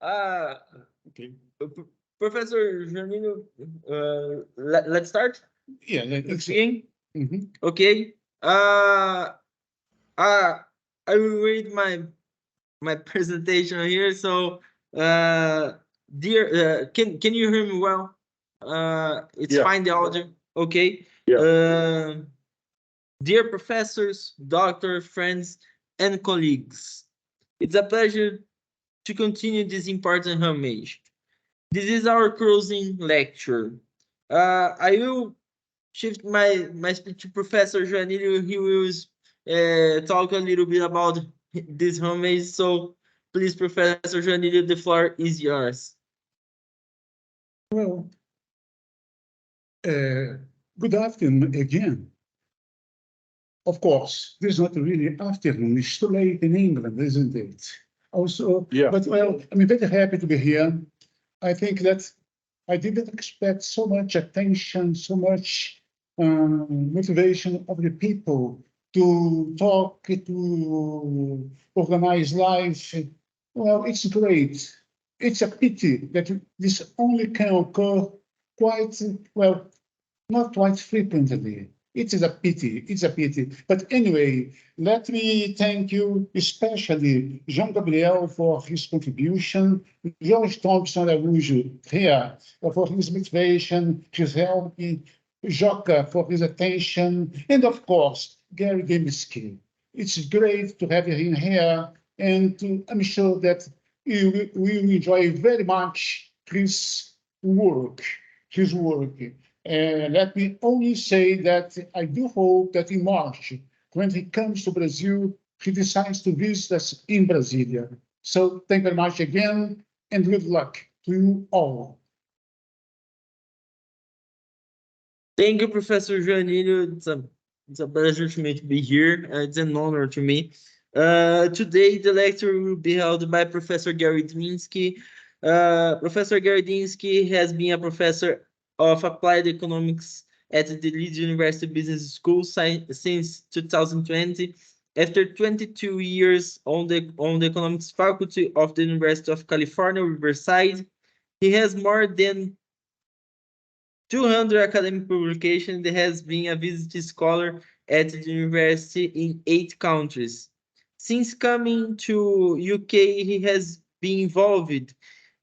Uh, Okay. Professor Janino, let's start. Yeah, Let's begin. Mhm. Okay. Uh, uh, I will read my presentation here. So, dear, can you hear me well? It's Yeah. fine the audio. Okay. Yeah. Dear professors, doctors, friends, and colleagues, it's a pleasure to continue this important homage. This is our closing lecture. I will shift my speech to Professor Joanilio. He will talk a little bit about this homage. So please, Professor Joanilio, the floor is yours. Well, good afternoon again. Of course, this is not really afternoon. It's too late in England, isn't it? Also, yeah. But well, I'm very happy to be here. I think that I didn't expect so much attention, so much motivation of the people to talk, to organize life. Well, it's great. It's a pity that this only can occur quite, well, not quite frequently. It is a pity. It's a pity. But anyway, let me thank you, especially Jean Gabriel for his contribution, George Thompson Araújo here for his motivation, his help, Joca for his attention, and of course, Gary Dymski. It's great to have him here, and I'm sure that you will enjoy very much his work. His work. Let me only say that I do hope that in March, when he comes to Brazil, he decides to visit us in Brasilia. So thank you very much again, and good luck to you all. Thank you, Professor Joanilio. It's a pleasure to me to be here. It's an honor to me. Today, the lecture will be held by Professor Gary Dymski. Professor Gary Dymski has been a professor of applied economics at the Leeds University Business School since 2020. After 22 years on the economics faculty of the University of California, Riverside, he has more than 200 academic publications. He has been a visiting scholar at the university in 8 countries. Since coming to UK, he has been involved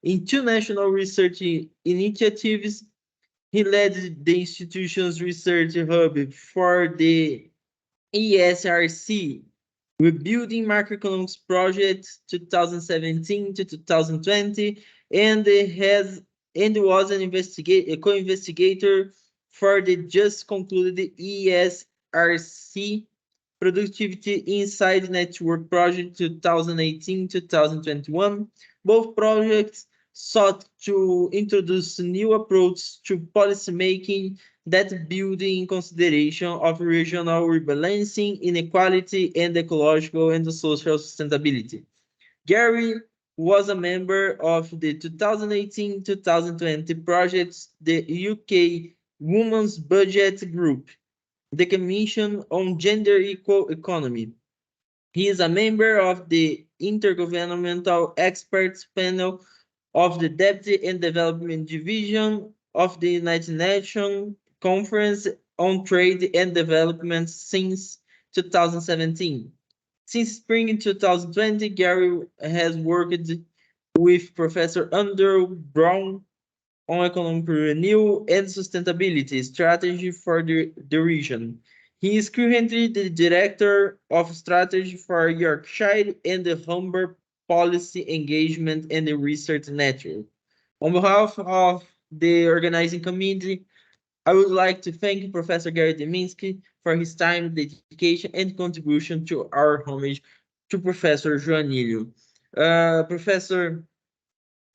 in 2 national research initiatives. He led the institution's research hub for the ESRC, Rebuilding Macroeconomics Project 2017 to 2020, and was a co-investigator for the just concluded ESRC Productivity Inside Network Project 2018-2021. Both projects sought to introduce new approaches to policymaking that build in consideration of regional rebalancing, inequality, and ecological and social sustainability. Gary was a member of the 2018-2020 projects, the UK Women's Budget Group, the Commission on Gender Equal Economy. He is a member of the Intergovernmental Experts Panel of the Deputy and Development Division of the United Nations Conference on Trade and Development since 2017. Since spring in 2020, Gary has worked with Professor Andrew Brown on economic renewal and sustainability strategy for the region. He is currently the Director of Strategy for Yorkshire and the Humber Policy Engagement and the Research Network. On behalf of the organizing committee, I would like to thank Professor Gary Dymski for his time, dedication, and contribution to our homage to Professor Joanilio. Professor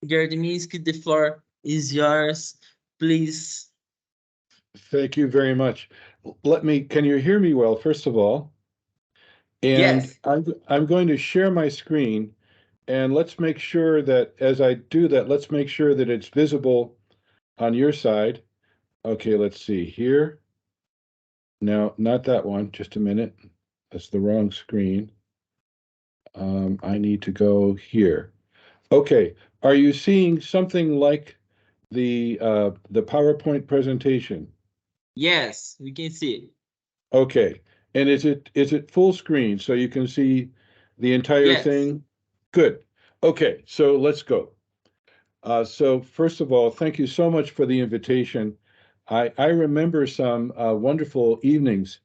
Gary Dymski, the floor is yours. Please. Thank you very much. Can you hear me well, first of all? And Yes. I'm going to share my screen, and let's make sure that as I do that, let's make sure that it's visible on your side. Okay, let's see here. No, not that one, just a minute. That's the wrong screen. I need to go here. Okay, are you seeing something like the PowerPoint presentation? Yes, we can see. Okay, and is it full screen so you can see the entire Yes. thing? Good. Okay, so let's go. So first of all, thank you so much for the invitation. I remember some wonderful evenings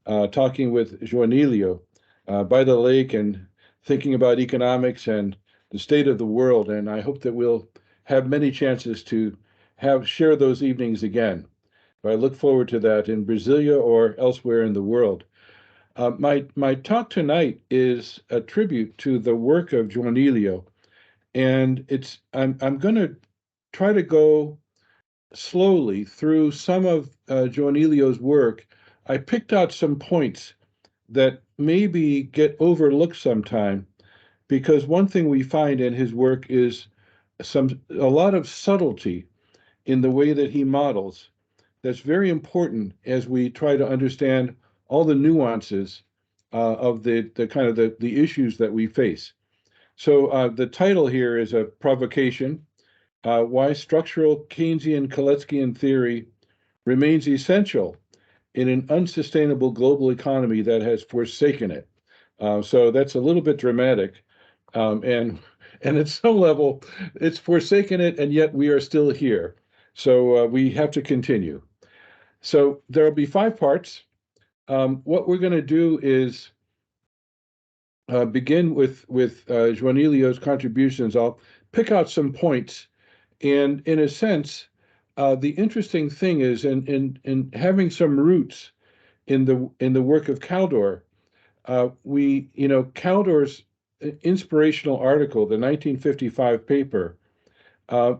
talking with Joanilio by the lake and thinking about economics and the state of the world. And I hope that we'll have many chances to share those evenings again. I look forward to that in Brasilia or elsewhere in the world. My talk tonight is a tribute to the work of Joanilio, and I'm going to try to go slowly through some of Joanilio's work. I picked out some points that maybe get overlooked sometime, because one thing we find in his work is a lot of subtlety in the way that he models. That's very important as we try to understand all the nuances of the kind of the issues that we face. So the title here is a provocation: why structural Keynesian Kaleckian theory remains essential in an unsustainable global economy that has forsaken it. So that's a little bit dramatic, and at some level, it's forsaken it, and yet we are still here. So we have to continue. So there will be 5 parts. What we're going to do is begin with Juanilio's contributions. I'll pick out some points, and in a sense, the interesting thing is in having some roots in the work of Caldor. Caldor's inspirational article, the 1955 paper,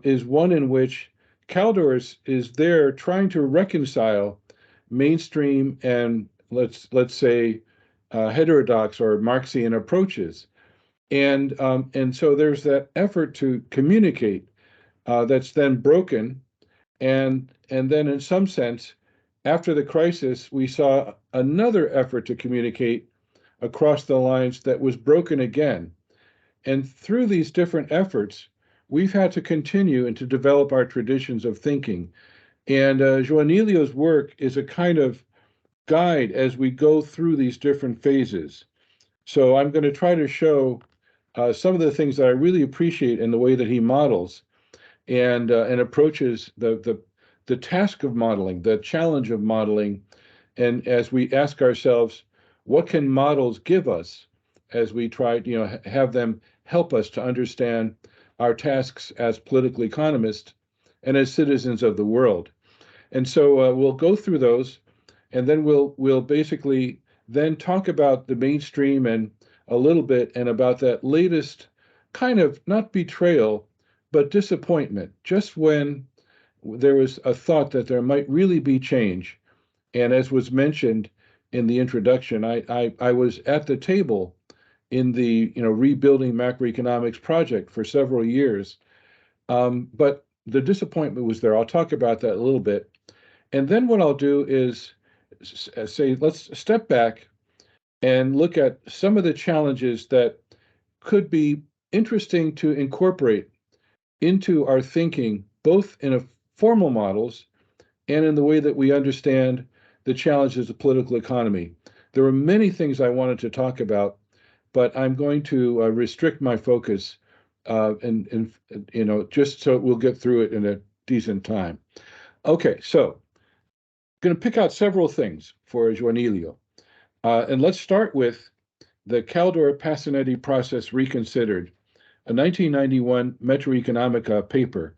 is one in which Caldor is there trying to reconcile mainstream and let's say heterodox or Marxian approaches, and so there's that effort to communicate that's then broken, and then in some sense, after the crisis, we saw another effort to communicate across the lines that was broken again. And through these different efforts, we've had to continue and to develop our traditions of thinking. And Joanilio's work is a kind of guide as we go through these different phases. So I'm going to try to show some of the things that I really appreciate in the way that he models and approaches the task of modeling, the challenge of modeling, and as we ask ourselves, what can models give us as we try to have them help us to understand our tasks as political economists and as citizens of the world. And so we'll go through those, and then we'll basically then talk about the mainstream and a little bit and about that latest kind of not betrayal, but disappointment, just when there was a thought that there might really be change. And as was mentioned in the introduction, I was at the table in the rebuilding macroeconomics project for several years, but the disappointment was there. I'll talk about that a little bit, and then what I'll do is say, let's step back and look at some of the challenges that could be interesting to incorporate into our thinking, both in a formal models and in the way that we understand the challenges of political economy. There were many things I wanted to talk about, but I'm going to restrict my focus, and just so we'll get through it in a decent time. Okay, so I'm going to pick out several things for Joanilio, and let's start with the Caldor-Passanetti process reconsidered, a 1991 Metroeconomica paper.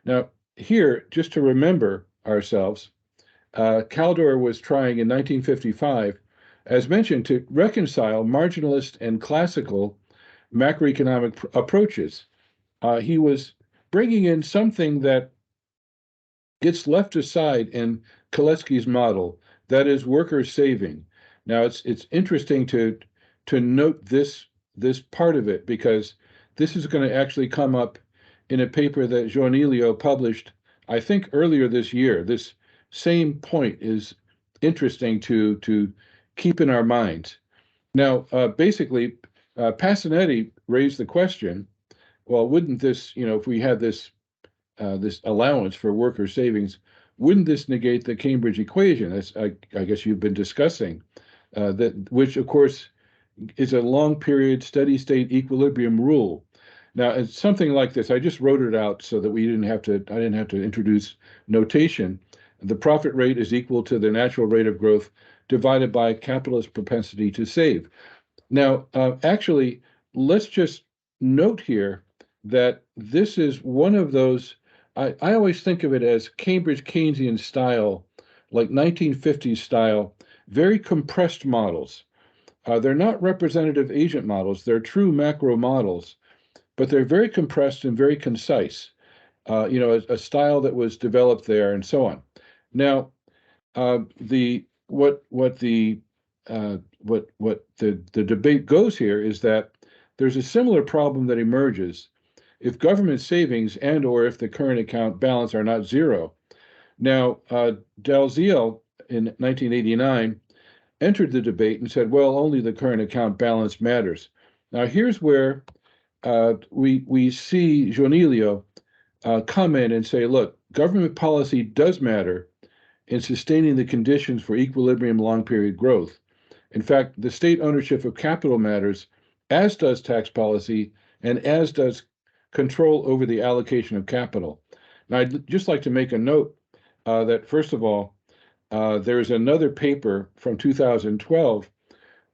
Now, here, just to remember ourselves, Caldor was trying in 1955, as mentioned, to reconcile marginalist and classical macroeconomic approaches. He was bringing in something that gets left aside in Kalecki's model, that is worker saving. Now, it's interesting to note this part of it, because this is going to actually come up in a paper that Joanilio published, I think, earlier this year. This same point is interesting to keep in our minds. Now, basically, Passanetti raised the question well, wouldn't this, if we had this this allowance for worker savings, wouldn't this negate the Cambridge equation? As I guess you've been discussing, which of course is a long period steady state equilibrium rule. Now, it's something like this. I just wrote it out so that I didn't have to introduce notation. The profit rate is equal to the natural rate of growth divided by capitalist propensity to save. Now, actually, let's just note here that this is one of those, I always think of it as Cambridge Keynesian style, like 1950s style, very compressed models. They're not representative agent models, they're true macro models, but they're very compressed and very concise. A style that was developed there and so on. Now, the debate goes here is that there's a similar problem that emerges if government savings or if the current account balance are not zero. Now, Dalziel in 1989 entered the debate and said, well, only the current account balance matters. Now, here's where we see JOANILIO come in and say, look, government policy does matter in sustaining the conditions for equilibrium long-period growth. In fact, the state ownership of capital matters, as does tax policy, and as does control over the allocation of capital. Now, I'd just like to make a note that, first of all, there's another paper from 2012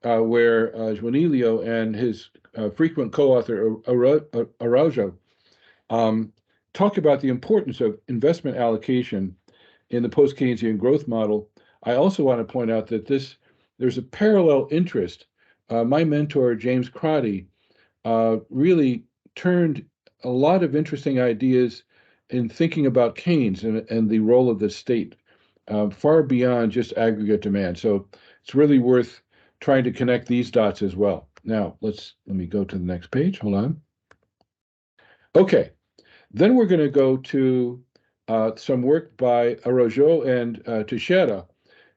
where JOANILIO and his frequent co-author Araujo talk about the importance of investment allocation in the post-Keynesian growth model. I also want to point out that there's a parallel interest. My mentor, James Crotty, really turned a lot of interesting ideas in thinking about Keynes and the role of the state far beyond just aggregate demand. So it's really worth trying to connect these dots as well. Now, let me go to the next page. Hold on. Okay, then we're going to go to some work by Araujo and Teixeira,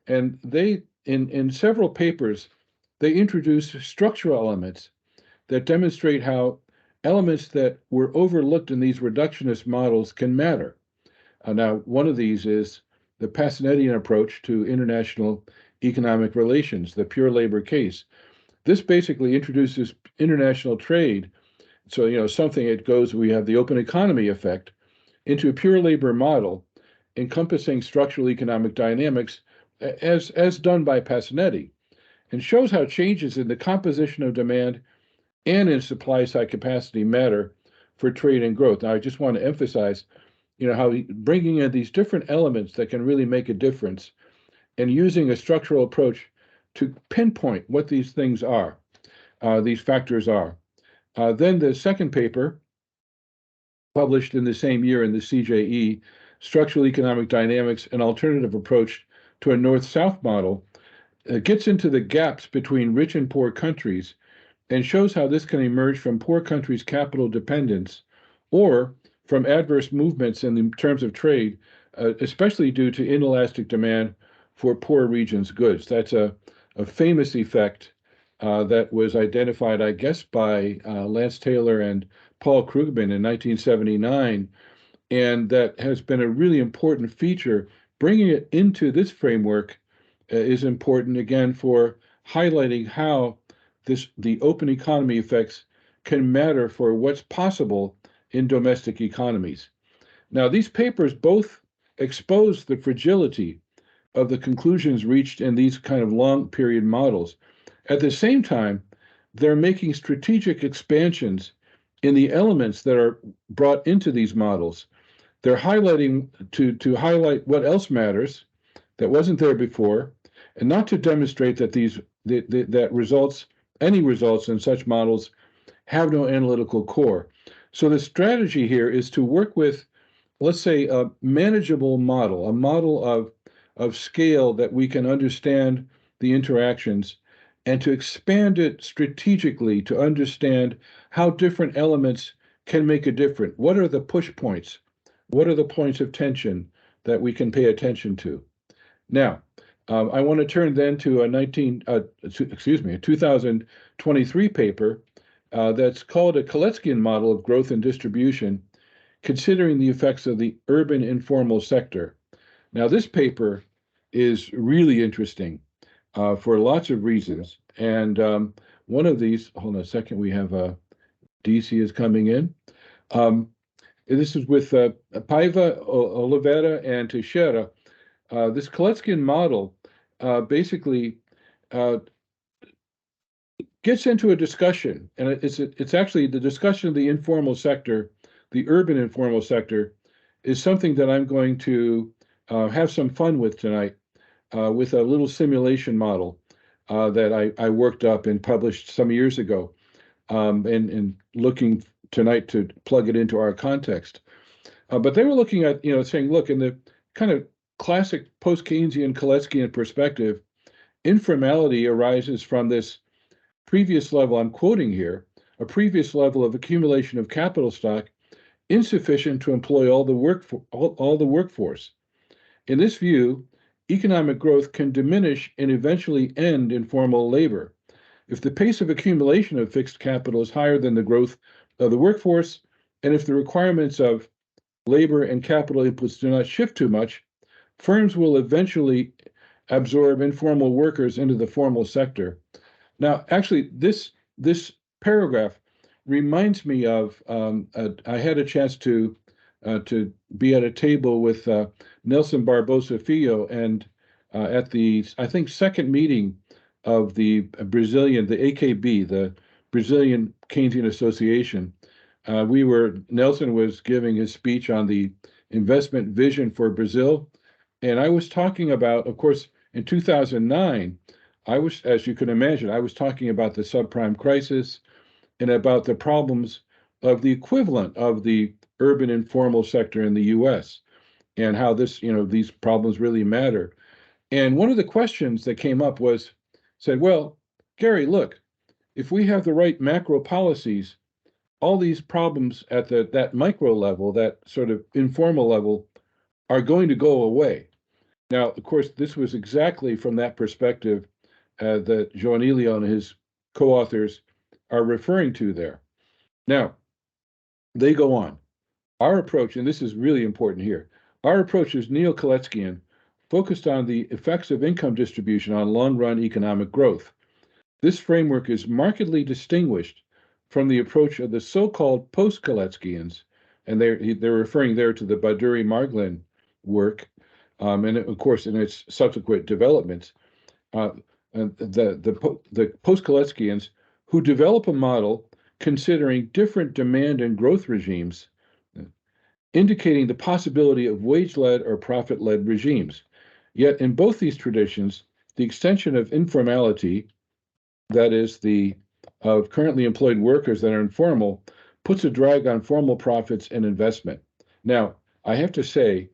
and they, in several papers, they introduce structural elements that demonstrate how elements that were overlooked in these reductionist models can matter. Now, one of these is the Passanettian approach to international economic relations, the pure labor case. This basically introduces international trade. So, something it goes, we have the open economy effect into a pure labor model encompassing structural economic dynamics as done by Passanetti, and shows how changes in the composition of demand and in supply side capacity matter for trade and growth. Now, I just want to emphasize, how bringing in these different elements that can really make a difference and using a structural approach to pinpoint what these things are, these factors are. Then the second paper, published in the same year in the CJE, Structural Economic Dynamics, an Alternative Approach to a North-South Model, gets into the gaps between rich and poor countries and shows how this can emerge from poor countries' capital dependence or from adverse movements in the terms of trade, especially due to inelastic demand for poor regions' goods. That's a famous effect that was identified, I guess, by Lance Taylor and Paul Krugman in 1979, and that has been a really important feature. Bringing it into this framework is important, again, for highlighting how the open economy effects can matter for what's possible in domestic economies. Now, these papers both expose the fragility of the conclusions reached in these kind of long period models. At the same time, they're making strategic expansions in the elements that are brought into these models. They're highlighting to highlight what else matters that wasn't there before, and not to demonstrate that any results in such models have no analytical core. So the strategy here is to work with, let's say, a manageable model, a model of scale that we can understand the interactions, and to expand it strategically to understand how different elements can make a difference. What are the push points? What are the points of tension that we can pay attention to? Now, I want to turn then to a 2023 paper that's called a Kaleckian model of growth and distribution, considering the effects of the urban informal sector. Now, this paper is really interesting for lots of reasons. And one of these, hold on a second, we have DC is coming in. This is with Paiva, Oliveira, and Teixeira. This Kaleckian model basically gets into a discussion, and it's actually the discussion of the informal sector, the urban informal sector, is something that I'm going to have some fun with tonight with a little simulation model that I worked up and published some years ago, and looking tonight to plug it into our context. But they were looking at, saying, look, in the kind of classic post-Keynesian Kaleckian perspective, informality arises from this previous level, I'm quoting here, a previous level of accumulation of capital stock insufficient to employ all the workforce. In this view, economic growth can diminish and eventually end informal labor. If the pace of accumulation of fixed capital is higher than the growth of the workforce, and if the requirements of labor and capital inputs do not shift too much, firms will eventually absorb informal workers into the formal sector. Now, actually, this paragraph reminds me of I had a chance to be at a table with Nelson Barbosa Filho, and at the, I think, second meeting of the Brazilian, the AKB, the Brazilian Keynesian Association. Nelson was giving his speech on the investment vision for Brazil, and I was talking about, of course, in 2009, as you can imagine, I was talking about the subprime crisis and about the problems of the equivalent of the urban informal sector in the US and how these problems really matter. And one of the questions that came up said, well, Gary, look, if we have the right macro policies, all these problems at that micro level, that sort of informal level, are going to go away. Now, of course, this was exactly from that perspective that Joanilio and his co-authors are referring to there. Now, they go on. Our approach, and this is really important here, our approach is neo-Kaleckian, focused on the effects of income distribution on long-run economic growth. This framework is markedly distinguished from the approach of the so-called post-Kaleckians, and they're referring there to the Baduri-Margolin work, and of course in its subsequent developments. And the post-Kaleckians who develop a model considering different demand and growth regimes, indicating the possibility of wage-led or profit-led regimes. Yet in both these traditions, the extension of informality, that is, of currently employed workers that are informal, puts a drag on formal profits and investment. Now, I have to say,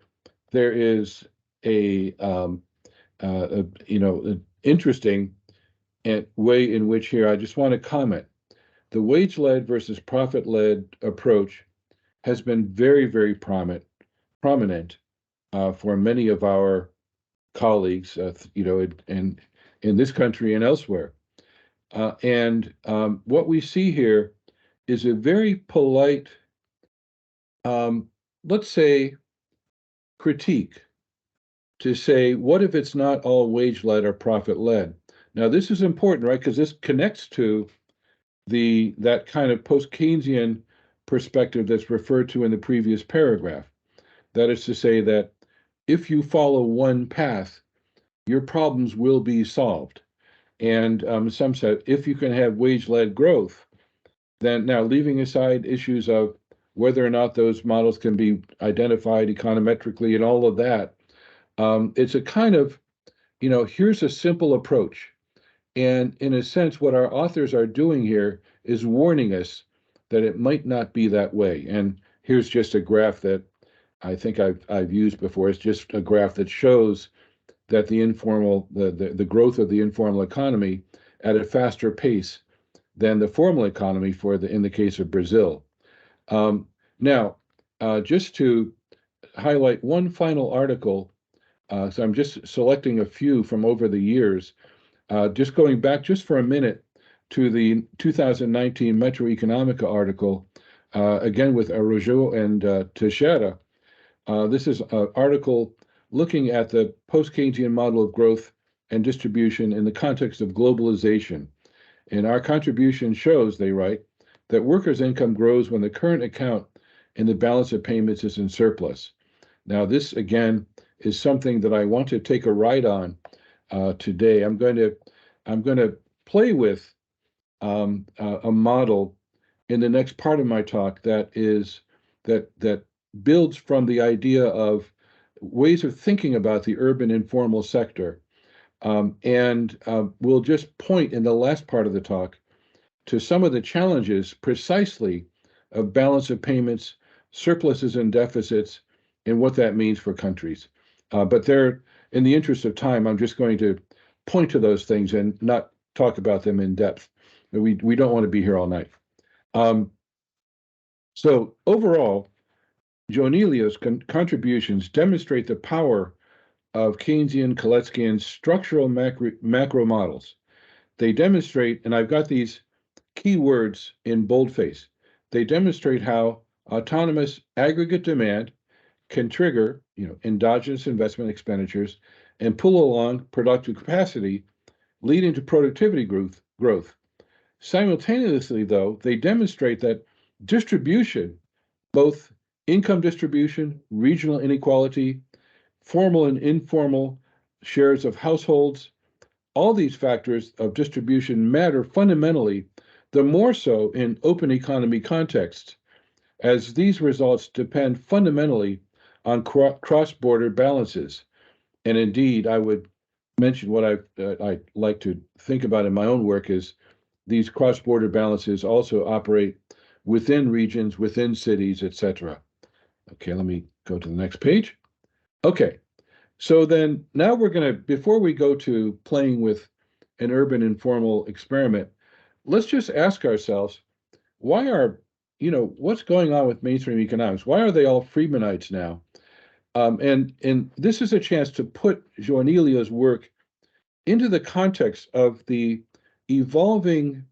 there is an interesting way in which here I just want to comment. The wage-led versus profit-led approach has been very, very prominent for many of our colleagues, in this country and elsewhere. And what we see here is a very polite, let's say, critique to say, what if it's not all wage-led or profit-led? Now, this is important, right? Because this connects to that kind of post-Keynesian perspective that's referred to in the previous paragraph. That is to say that if you follow one path, your problems will be solved. And some said, if you can have wage-led growth, then now leaving aside issues of whether or not those models can be identified econometrically and all of that, it's a kind of, here's a simple approach. And in a sense, what our authors are doing here is warning us that it might not be that way. And here's just a graph that I think I've used before. It's just a graph that shows that the growth of the informal economy at a faster pace than the formal economy in the case of Brazil. Now, just to highlight one final article, so I'm just selecting a few from over the years, just going back just for a minute to the 2019 Metro Economica article, again with Araujo and Teixeira. This is an article looking at the post-Keynesian model of growth and distribution in the context of globalization. And our contribution shows, they write, that workers' income grows when the current account in the balance of payments is in surplus. Now, this again is something that I want to take a ride on today. I'm going to play with a model in the next part of my talk that builds from the idea of ways of thinking about the urban informal sector. And we'll just point in the last part of the talk to some of the challenges precisely of balance of payments, surpluses and deficits, and what that means for countries. But in the interest of time, I'm just going to point to those things and not talk about them in depth. We don't want to be here all night. So overall, Joanilio's contributions demonstrate the power of Keynesian, Kaleckian structural macro models. They demonstrate, and I've got these key words in boldface, they demonstrate how autonomous aggregate demand can trigger, endogenous investment expenditures and pull along productive capacity, leading to productivity growth. Simultaneously, though, they demonstrate that distribution, both income distribution, regional inequality, formal and informal shares of households, all these factors of distribution matter fundamentally, the more so in open economy contexts, as these results depend fundamentally on cross-border balances. And indeed, I would mention what I like to think about in my own work is these cross-border balances also operate within regions, within cities, etc. Okay, let me go to the next page. Okay, so then now we're going to, before we go to playing with an urban informal experiment, let's just ask ourselves, what's going on with mainstream economics? Why are they all Friedmanites now? And this is a chance to put Joanilio's work into the context of the evolving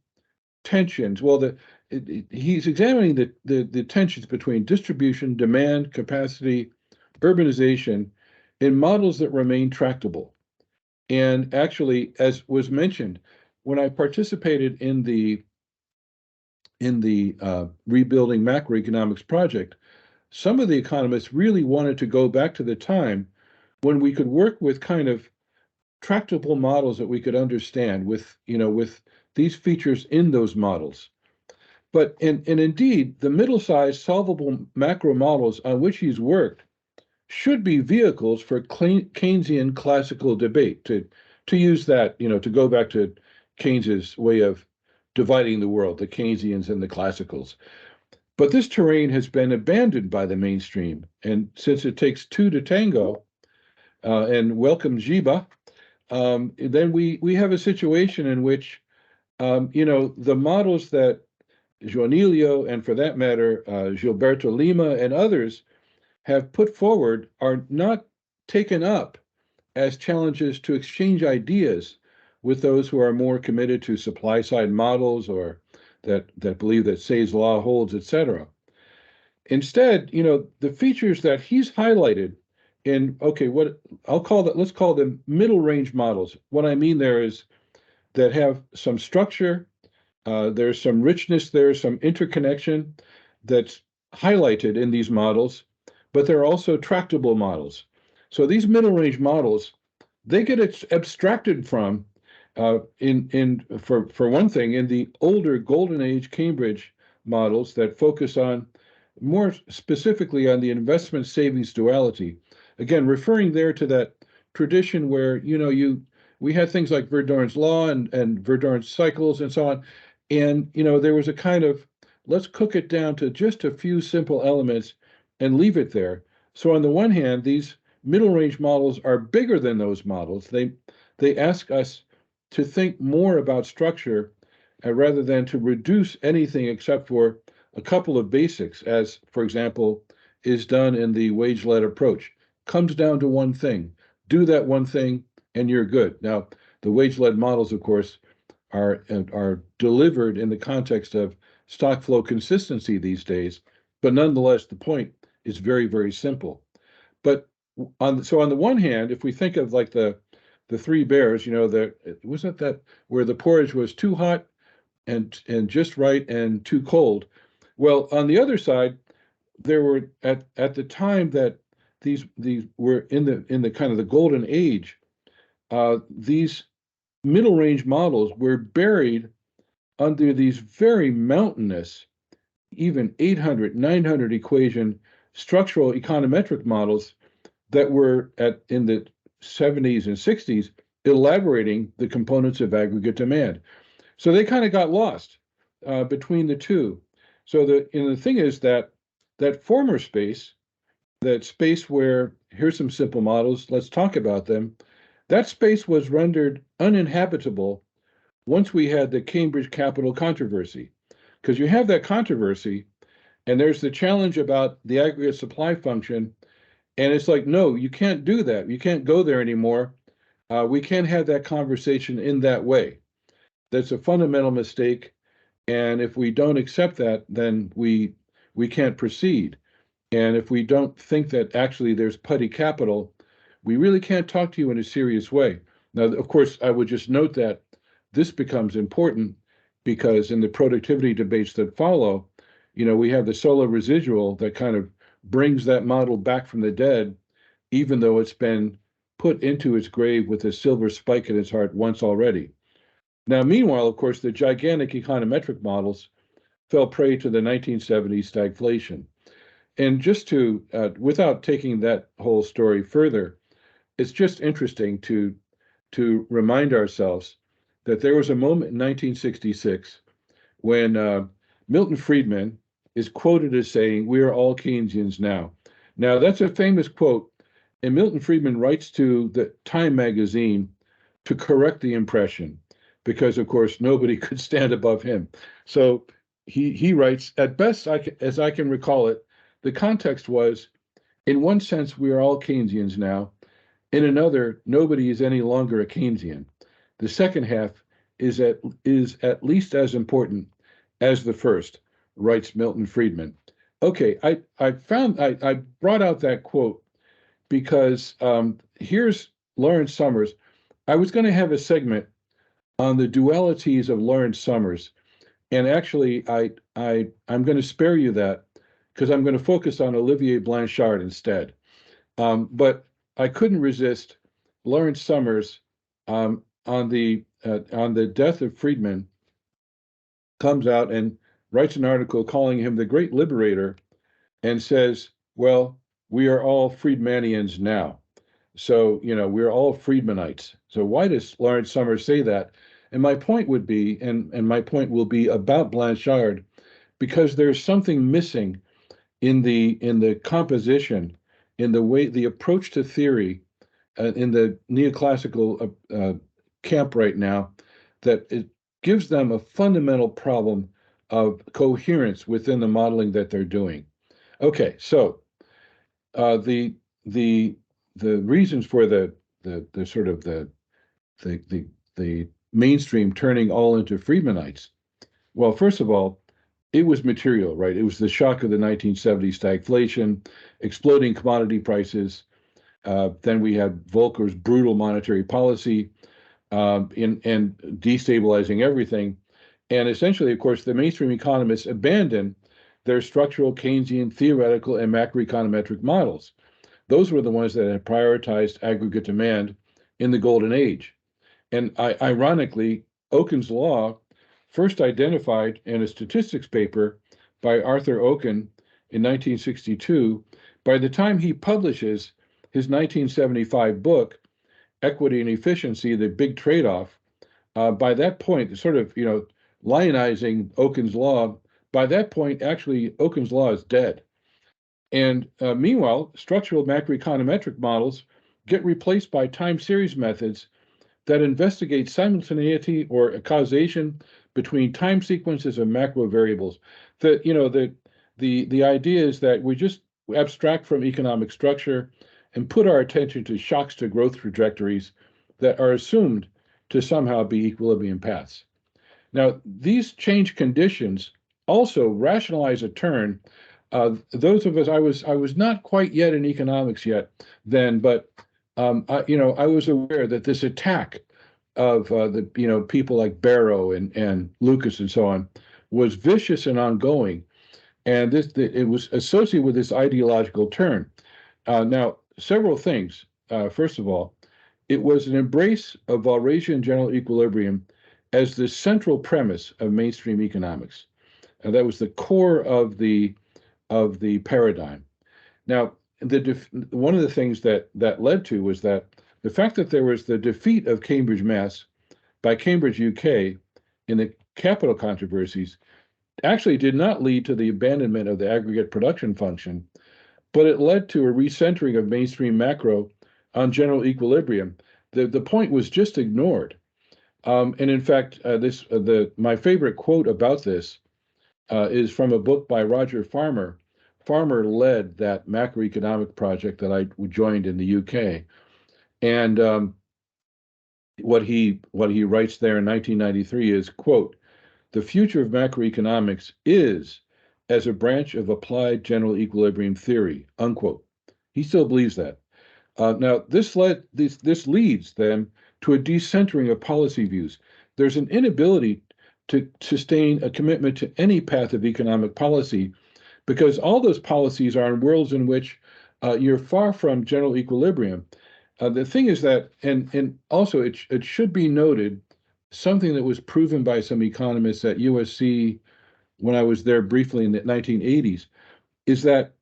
tensions. Well, he's examining the tensions between distribution, demand, capacity, urbanization in models that remain tractable. And actually, as was mentioned, when I participated in the Rebuilding Macroeconomics project, some of the economists really wanted to go back to the time when we could work with kind of tractable models that we could understand with these features in those models. But and indeed, the middle-sized solvable macro models on which he's worked should be vehicles for Keynesian classical debate, to use that, to go back to Keynes's way of dividing the world, the Keynesians and the classicals. But this terrain has been abandoned by the mainstream. And since it takes two to tango, and welcome Giba, then we have a situation in which, the models that Joanilio, and for that matter, Gilberto Lima and others have put forward are not taken up as challenges to exchange ideas with those who are more committed to supply side models or that believe that Say's law holds, etc. Instead, the features that he's highlighted in, let's call them middle range models. What I mean there is that have some structure, there's some richness, there's some interconnection that's highlighted in these models, but they're also tractable models. So these middle range models, they get abstracted from, for one thing, in the older Golden Age Cambridge models that focus on more specifically on the investment savings duality. Again, referring there to that tradition where we had things like Verdorn's law and Verdorn's cycles and so on, and there was a kind of let's cook it down to just a few simple elements and leave it there. So on the one hand, these middle range models are bigger than those models. They ask us to think more about structure rather than to reduce anything except for a couple of basics, as, for example, is done in the wage-led approach. Comes down to one thing. Do that one thing, and you're good. Now, the wage-led models, of course, are delivered in the context of stock flow consistency these days. But nonetheless, the point is very, very simple. But on the one hand, if we think of like the three bears, wasn't that where the porridge was too hot and just right and too cold. Well, on the other side, there were at the time that these were in the kind of the golden age, these middle range models were buried under these very mountainous, even 800, 900 equation structural econometric models that were in the 70s and 60s elaborating the components of aggregate demand. So they kind of got lost between the two. So the thing is that former space, that space where here's some simple models, let's talk about them, that space was rendered uninhabitable once we had the Cambridge Capital controversy. Because you have that controversy, and there's the challenge about the aggregate supply function, and it's like, no, you can't do that. You can't go there anymore. We can't have that conversation in that way. That's a fundamental mistake, and if we don't accept that, then we can't proceed. And if we don't think that actually there's putty capital, we really can't talk to you in a serious way. Now, of course, I would just note that this becomes important because in the productivity debates that follow, we have the solar residual that kind of brings that model back from the dead, even though it's been put into its grave with a silver spike in its heart once already. Now, meanwhile, of course, the gigantic econometric models fell prey to the 1970s stagflation. And just to, without taking that whole story further, it's just interesting to remind ourselves that there was a moment in 1966 when Milton Friedman is quoted as saying, "We are all Keynesians now." Now, that's a famous quote, and Milton Friedman writes to the Time magazine to correct the impression, because, of course, nobody could stand above him. So he writes, "At best, as I can recall it, the context was, in one sense, we are all Keynesians now. In another, nobody is any longer a Keynesian. The second half is at least as important as the first," writes Milton Friedman. Okay, I brought out that quote because here's Lawrence Summers. I was going to have a segment on the dualities of Lawrence Summers, and actually I'm going to spare you that because I'm going to focus on Olivier Blanchard instead. But I couldn't resist Lawrence Summers on the death of Friedman, comes out and writes an article calling him the great liberator and says, well, we are all Friedmanians now. So, we're all Friedmanites. So why does Lawrence Summers say that? And my point would be, and my point will be about Blanchard, because there's something missing in the composition, in the way, the approach to theory, in the neoclassical camp right now, that it gives them a fundamental problem of coherence within the modeling that they're doing. Okay, so the reasons for the sort of the mainstream turning all into Friedmanites. Well, first of all, it was material, right? It was the shock of the 1970s stagflation, exploding commodity prices. Then we had Volcker's brutal monetary policy and destabilizing everything. And essentially, of course, the mainstream economists abandoned their structural Keynesian theoretical and macroeconometric models. Those were the ones that had prioritized aggregate demand in the golden age. And ironically, Oken's law, first identified in a statistics paper by Arthur Oken in 1962, by the time he publishes his 1975 book, Equity and Efficiency, The Big Trade-Off, by that point, sort of, lionizing Oken's law, by that point, actually, Oken's law is dead. And meanwhile, structural macroeconometric models get replaced by time series methods that investigate simultaneity or a causation between time sequences of macro variables. The idea is that we just abstract from economic structure and put our attention to shocks to growth trajectories that are assumed to somehow be equilibrium paths. Now, these change conditions also rationalize a turn. Those of us, I was not quite yet in economics yet then, but I was aware that this attack of the people like Barrow and Lucas and so on was vicious and ongoing, and it was associated with this ideological turn. Now, several things. First of all, it was an embrace of Walrasian general equilibrium as the central premise of mainstream economics. And that was the core of the paradigm. Now, one of the things that led to was that the fact that there was the defeat of Cambridge, Mass, by Cambridge, UK, in the capital controversies, actually did not lead to the abandonment of the aggregate production function, but it led to a recentering of mainstream macro on general equilibrium. The point was just ignored. And in fact, my favorite quote about this is from a book by Roger Farmer. Farmer led that macroeconomic project that I joined in the UK, and what he writes there in 1993 is, quote, "The future of macroeconomics is as a branch of applied general equilibrium theory," unquote. He still believes that. Now, this leads then to a decentering of policy views. There's an inability to sustain a commitment to any path of economic policy because all those policies are in worlds in which you're far from general equilibrium. The thing is that, and also it should be noted, something that was proven by some economists at USC when I was there briefly in the 1980s, is that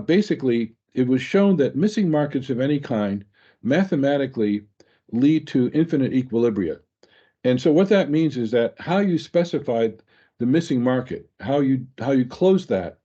basically it was shown that missing markets of any kind mathematically lead to infinite equilibria. And so what that means is that how you specify the missing market, how you close that,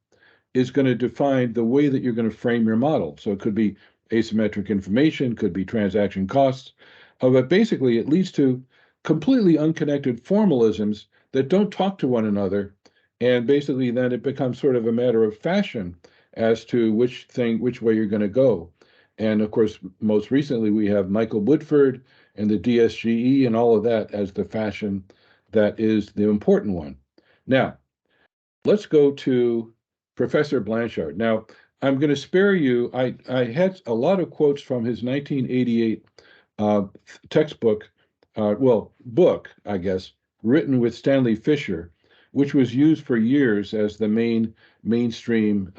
is going to define the way that you're going to frame your model. So it could be asymmetric information, could be transaction costs, but basically it leads to completely unconnected formalisms that don't talk to one another, and basically then it becomes sort of a matter of fashion as to which way you're going to go. And of course, most recently we have Michael Woodford and the DSGE and all of that as the fashion that is the important one. Now, let's go to Professor Blanchard. Now, I'm going to spare you. I had a lot of quotes from his 1988 textbook, book, I guess, written with Stanley Fischer, which was used for years as the mainstream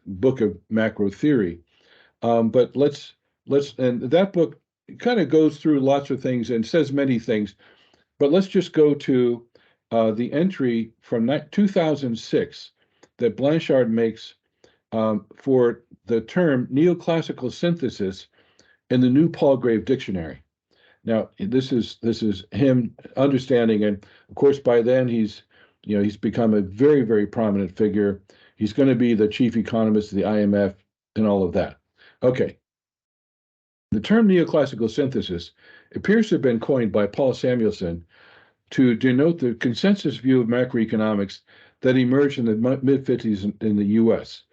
book of macro theory. But and that book kind of goes through lots of things and says many things, but let's just go to the entry from 2006 that Blanchard makes for the term neoclassical synthesis in the New Palgrave Dictionary. Now, this is him understanding, and of course by then he's become a very, very prominent figure. He's going to be the chief economist of the IMF and all of that. Okay. The term neoclassical synthesis appears to have been coined by Paul Samuelson to denote the consensus view of macroeconomics that emerged in the mid-50s in the US.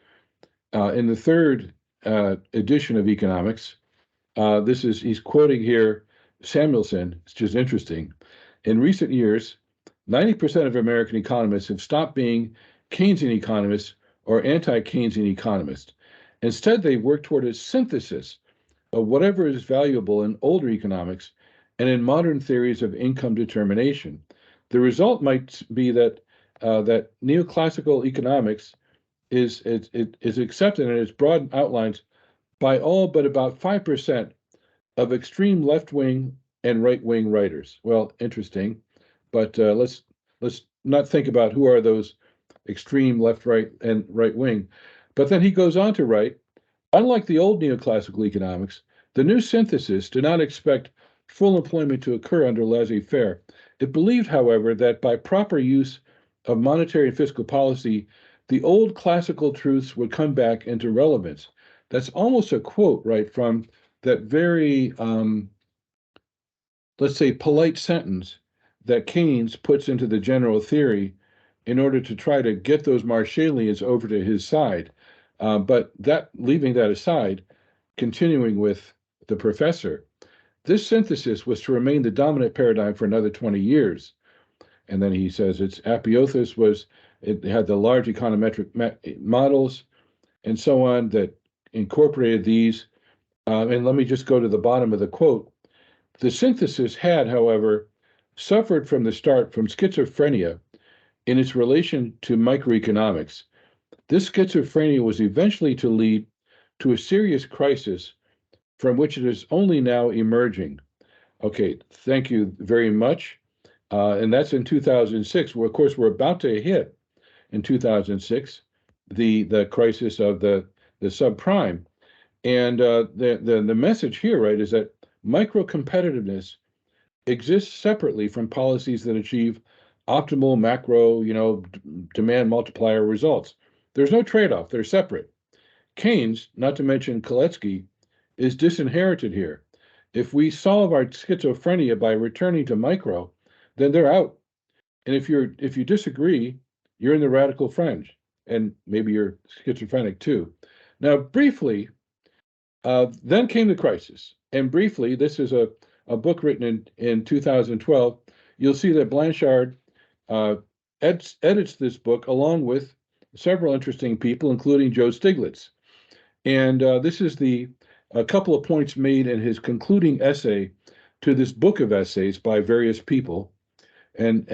In the third edition of economics, he's quoting here Samuelson. It's just interesting. In recent years, 90% of American economists have stopped being Keynesian economists or anti-Keynesian economists. Instead, they work toward a synthesis of whatever is valuable in older economics and in modern theories of income determination. The result might be that neoclassical economics is accepted in its broad outlines by all but about 5% of extreme left-wing and right-wing writers. Well, interesting, but let's not think about who are those extreme left, right, and right-wing. But then he goes on to write, unlike the old neoclassical economics, the new synthesis did not expect full employment to occur under laissez-faire. It believed, however, that by proper use of monetary and fiscal policy, the old classical truths would come back into relevance. That's almost a quote, right, from that very, let's say, polite sentence that Keynes puts into the general theory in order to try to get those Marshallians over to his side. But leaving that aside, continuing with the professor, this synthesis was to remain the dominant paradigm for another 20 years. And then he says its apotheosis was it had the large econometric models and so on that incorporated these. And let me just go to the bottom of the quote. The synthesis had, however, suffered from the start from schizophrenia in its relation to microeconomics. This schizophrenia was eventually to lead to a serious crisis from which it is only now emerging. Okay, thank you very much. And that's in 2006. Well, of course, we're about to hit in 2006 the crisis of the subprime. And the message here, right, is that micro competitiveness exists separately from policies that achieve optimal macro, demand multiplier results. There's no trade-off. They're separate. Keynes, not to mention Kalecki, is disinherited here. If we solve our schizophrenia by returning to micro, then they're out. And if you disagree, you're in the radical fringe, and maybe you're schizophrenic too. Now, briefly, then came the crisis. And briefly, this is a book written in 2012. You'll see that Blanchard edits this book along with several interesting people, including Joe Stiglitz. And this is a couple of points made in his concluding essay to this book of essays by various people. And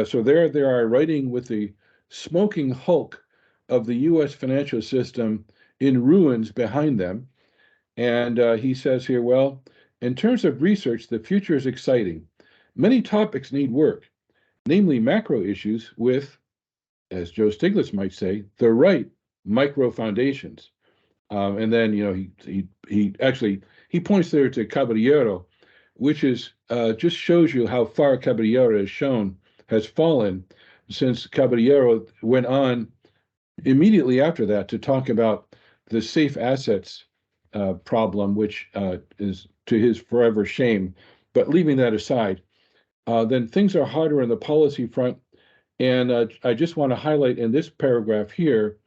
so there they are writing with the smoking hulk of the U.S. financial system in ruins behind them. And he says here, well, in terms of research, the future is exciting. Many topics need work, namely macro issues with, as Joe Stiglitz might say, the right micro foundations. And then, he points there to Caballero, which is just shows you how far Caballero has fallen since Caballero went on immediately after that to talk about the safe assets problem, which is to his forever shame. But leaving that aside, then things are harder on the policy front. And I just want to highlight in this paragraph here,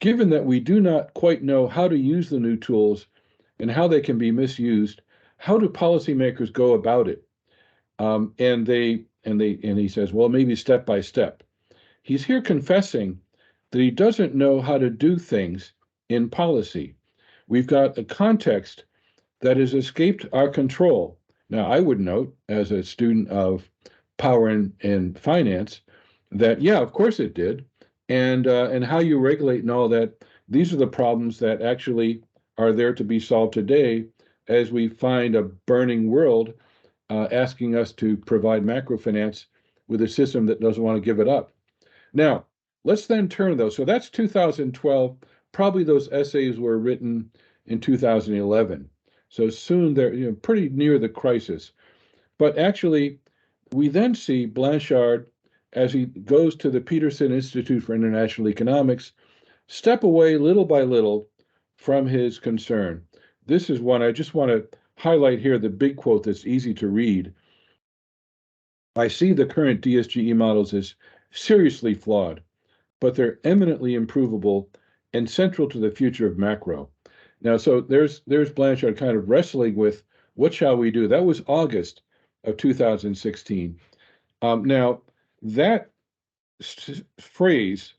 given that we do not quite know how to use the new tools and how they can be misused, how do policymakers go about it? And he says, well, maybe step by step. He's here confessing that he doesn't know how to do things in policy. We've got a context that has escaped our control. Now, I would note, as a student of power and finance, that, yeah, of course it did. And how you regulate and all that, these are the problems that actually are there to be solved today as we find a burning world asking us to provide macrofinance with a system that doesn't want to give it up. Now, let's then turn, though. So that's 2012. Probably those essays were written in 2011. So soon they're pretty near the crisis. But actually, we then see Blanchard, as he goes to the Peterson Institute for International Economics, step away little by little from his concern. This is one I just want to highlight here, the big quote that's easy to read. I see the current DSGE models as seriously flawed, but they're eminently improvable and central to the future of macro. Now, so there's Blanchard kind of wrestling with what shall we do? That was August of 2016. Now, that phrase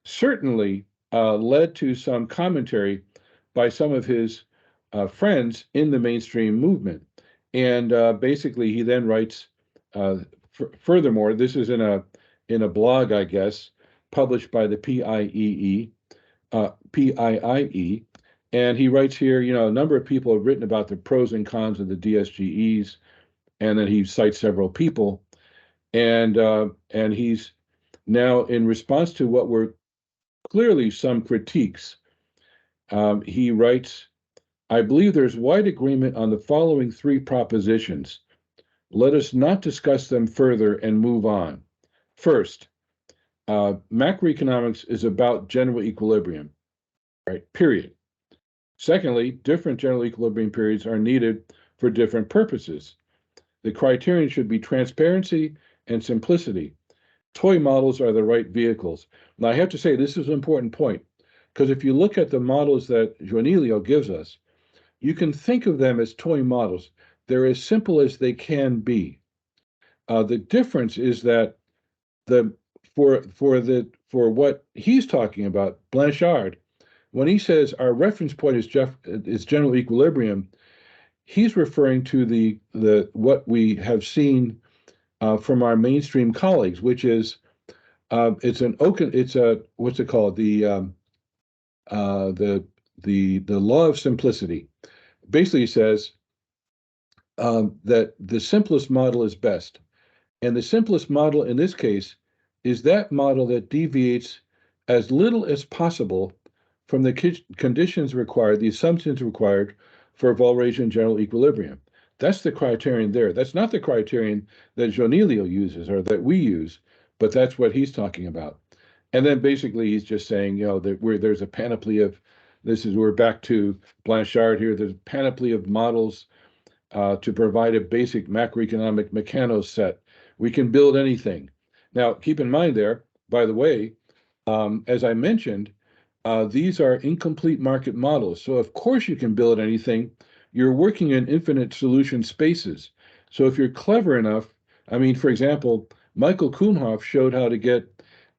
certainly led to some commentary by some of his friends in the mainstream movement. And basically, he then writes, furthermore, this is in a blog, I guess, published by the PIIE, and he writes here, a number of people have written about the pros and cons of the DSGEs, and then he cites several people, and he's now, in response to what were clearly some critiques, he writes, I believe there's wide agreement on the following three propositions. Let us not discuss them further and move on. First, macroeconomics is about general equilibrium, right? Period. Secondly, different general equilibrium periods are needed for different purposes. The criterion should be transparency and simplicity. Toy models are the right vehicles. Now, I have to say, this is an important point, because if you look at the models that JOANILIO gives us, you can think of them as toy models. They're as simple as they can be. The difference is that the for what he's talking about, Blanchard, when he says our reference point is general equilibrium, he's referring to the what we have seen from our mainstream colleagues, which is it's a what's it called, the law of simplicity. Basically says that the simplest model is best. And the simplest model in this case is that model that deviates as little as possible from the conditions required, the assumptions required for Walrasian general equilibrium. That's the criterion there. That's not the criterion that Joanilio uses or that we use, but that's what he's talking about. And then basically he's just saying, that there's a panoply of, we're back to Blanchard here, there's a panoply of models to provide a basic macroeconomic mechanos set. We can build anything. Now, keep in mind there, by the way, as I mentioned, these are incomplete market models. So of course you can build anything. You're working in infinite solution spaces. So if you're clever enough, I mean, for example, Michael Kuhnhoff showed how to get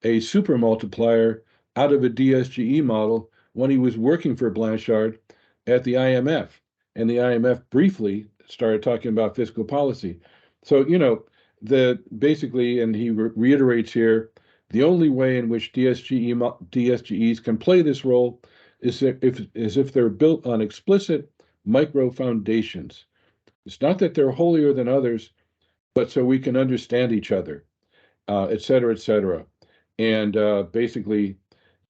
a super multiplier out of a DSGE model when he was working for Blanchard at the IMF. And the IMF briefly started talking about fiscal policy. So, basically, and he reiterates here, the only way in which DSGEs can play this role is if they're built on explicit micro foundations. It's not that they're holier than others, but so we can understand each other, et cetera, et cetera. And basically,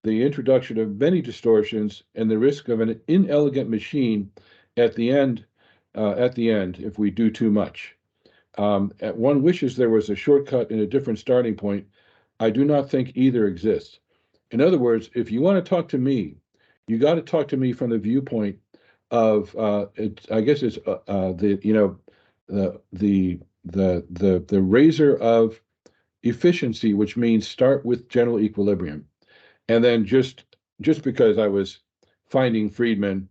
the introduction of many distortions and the risk of an inelegant machine at the end, if we do too much. One wishes there was a shortcut and a different starting point. I do not think either exists. In other words, if you want to talk to me, you got to talk to me from the viewpoint of I guess it's the razor of efficiency, which means start with general equilibrium, and then just because I was finding Friedman,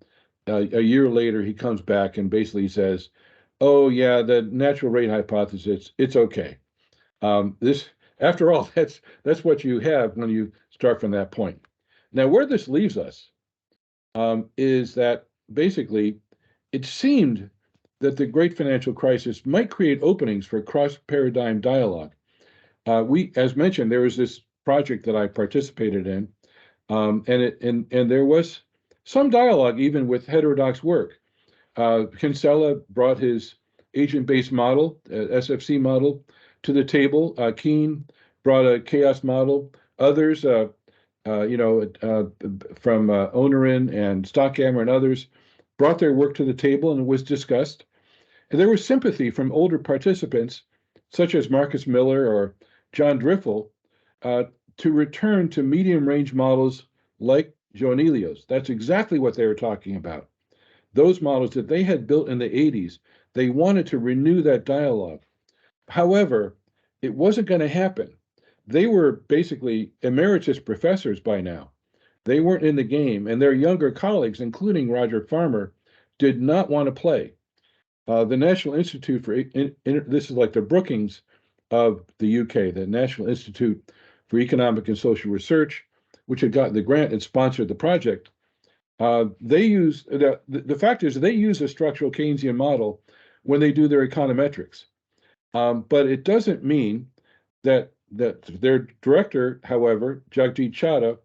a year later he comes back and basically says, "Oh yeah, the natural rate hypothesis, it's okay." This, after all, that's what you have when you start from that point. Now, where this leaves us is that basically it seemed that the great financial crisis might create openings for cross-paradigm dialogue. As mentioned, there was this project that I participated in, and there was some dialogue even with heterodox work. Kinsella brought his agent-based model, SFC model, to the table. Keen brought a chaos model. Others, from Onerin and Stockhammer and others, brought their work to the table and it was discussed. And there was sympathy from older participants, such as Marcus Miller or John Driffel, to return to medium-range models like Joanilio's. That's exactly what they were talking about. Those models that they had built in the 80s, they wanted to renew that dialogue. However, it wasn't going to happen. They were basically emeritus professors by now. They weren't in the game, and their younger colleagues, including Roger Farmer, did not want to play. The National Institute for, this is like the Brookings of the UK, the National Institute for Economic and Social Research, which had gotten the grant and sponsored the project. They use, the fact is they use a structural Keynesian model when they do their econometrics. But it doesn't mean that their director, however, Jagdeep Chadha,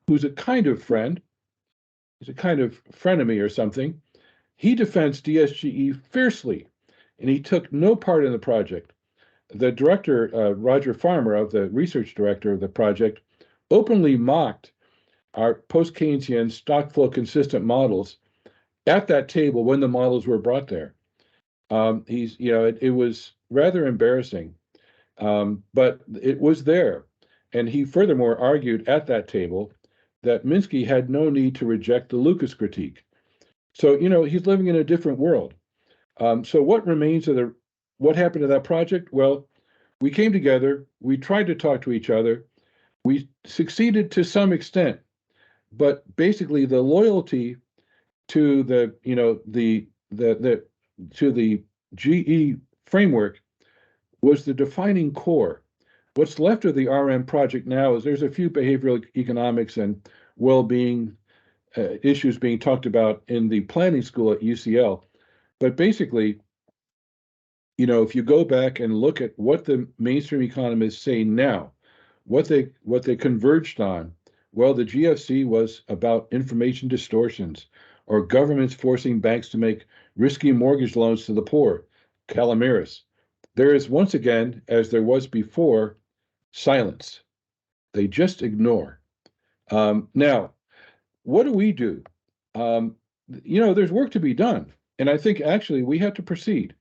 who's a kind of friend, he's a kind of frenemy or something, he defends DSGE fiercely, and he took no part in the project. The director, Roger Farmer, the research director of the project, openly mocked our post-Keynesian stock flow consistent models at that table when the models were brought there. It was rather embarrassing, but it was there. And he furthermore argued at that table that Minsky had no need to reject the Lucas critique. So, he's living in a different world. So what remains of what happened to that project? Well, we came together, we tried to talk to each other, we succeeded to some extent, but basically the loyalty to the GE framework was the defining core. What's left of the RM project now is there's a few behavioral economics and well-being issues being talked about in the planning school at UCL. But basically, if you go back and look at what the mainstream economists say now, what they converged on, well, the GFC was about information distortions or governments forcing banks to make risky mortgage loans to the poor, calamiris. There is once again, as there was before, silence. They just ignore. Now, what do we do? There's work to be done. And I think actually we have to proceed.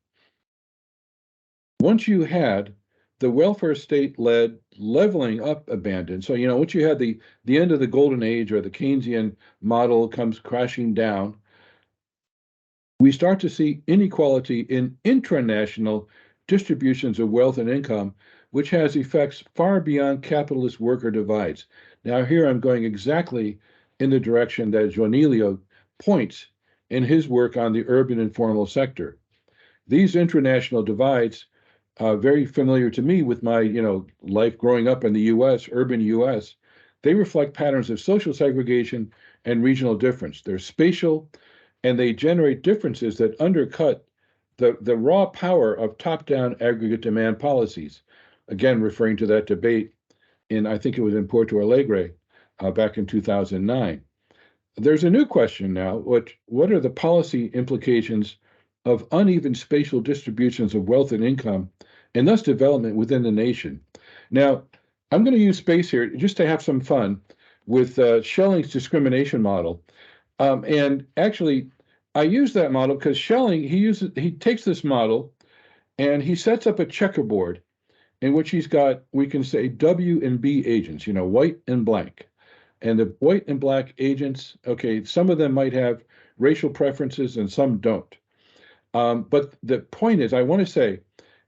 Once you had the welfare state led leveling up abandoned, so, once you had the end of the golden age or the Keynesian model comes crashing down, we start to see inequality in intranational distributions of wealth and income, which has effects far beyond capitalist worker divides. Now, here I'm going exactly in the direction that Joanilio points in his work on the urban informal sector. These intranational divides, very familiar to me with my, life growing up in the U.S., urban U.S., they reflect patterns of social segregation and regional difference. They're spatial, and they generate differences that undercut the raw power of top-down aggregate demand policies. Again, referring to that debate I think it was in Porto Alegre back in 2009. There's a new question now. What are the policy implications of uneven spatial distributions of wealth and income, and thus development within the nation? Now, I'm going to use space here just to have some fun with Schelling's discrimination model. And actually, I use that model because Schelling, he takes this model and he sets up a checkerboard in which he's got, we can say, W and B agents, white and black. And the white and black agents, okay, some of them might have racial preferences and some don't. But the point is, I want to say,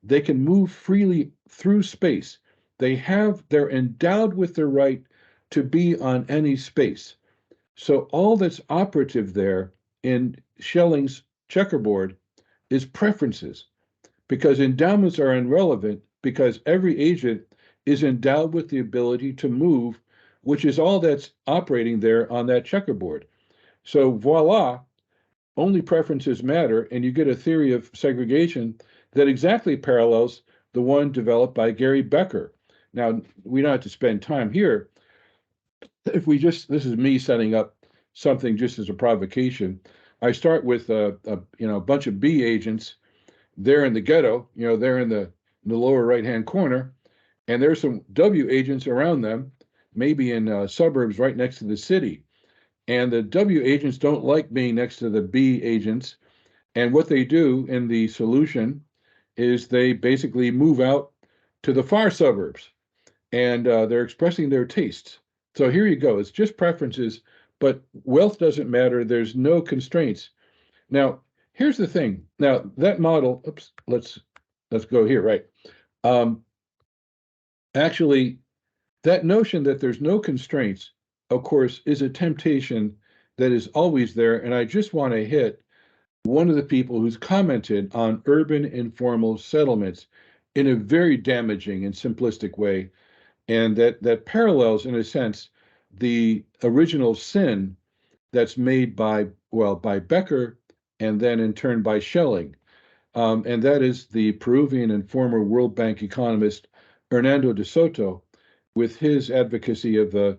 they can move freely through space. They're endowed with the right to be on any space. So all that's operative there in Schelling's checkerboard is preferences, because endowments are irrelevant because every agent is endowed with the ability to move, which is all that's operating there on that checkerboard. So voila, only preferences matter, and you get a theory of segregation that exactly parallels the one developed by Gary Becker. Now, we don't have to spend time here. This is me setting up something just as a provocation. I start with a bunch of B agents. They're in the ghetto, they're in the lower right-hand corner, and there's some W agents around them, maybe in suburbs right next to the city. And the W agents don't like being next to the B agents. And what they do in the solution is they basically move out to the far suburbs, and they're expressing their tastes. So here you go. It's just preferences, but wealth doesn't matter. There's no constraints. Now, here's the thing. Now, that model, let's go here, right? Actually, that notion that there's no constraints, of course, is a temptation that is always there. And I just want to hit one of the people who's commented on urban informal settlements in a very damaging and simplistic way. And that parallels, in a sense, the original sin that's made by Becker and then in turn by Schelling. And that is the Peruvian and former World Bank economist Hernando de Soto, with his advocacy of the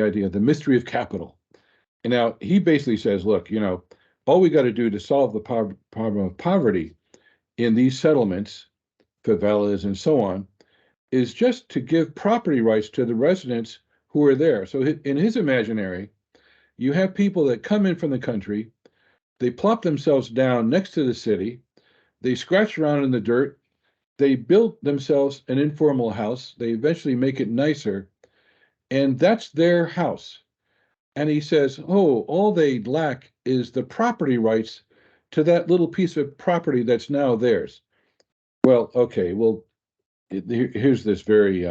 idea of the mystery of capital. And now he basically says, look, all we got to do to solve the problem of poverty in these settlements, favelas and so on, is just to give property rights to the residents who are there. So in his imaginary, you have people that come in from the country, they plop themselves down next to the city, they scratch around in the dirt, they build themselves an informal house, they eventually make it nicer, and that's their house. And he says, all they lack is the property rights to that little piece of property that's now theirs. Well, okay, here's this very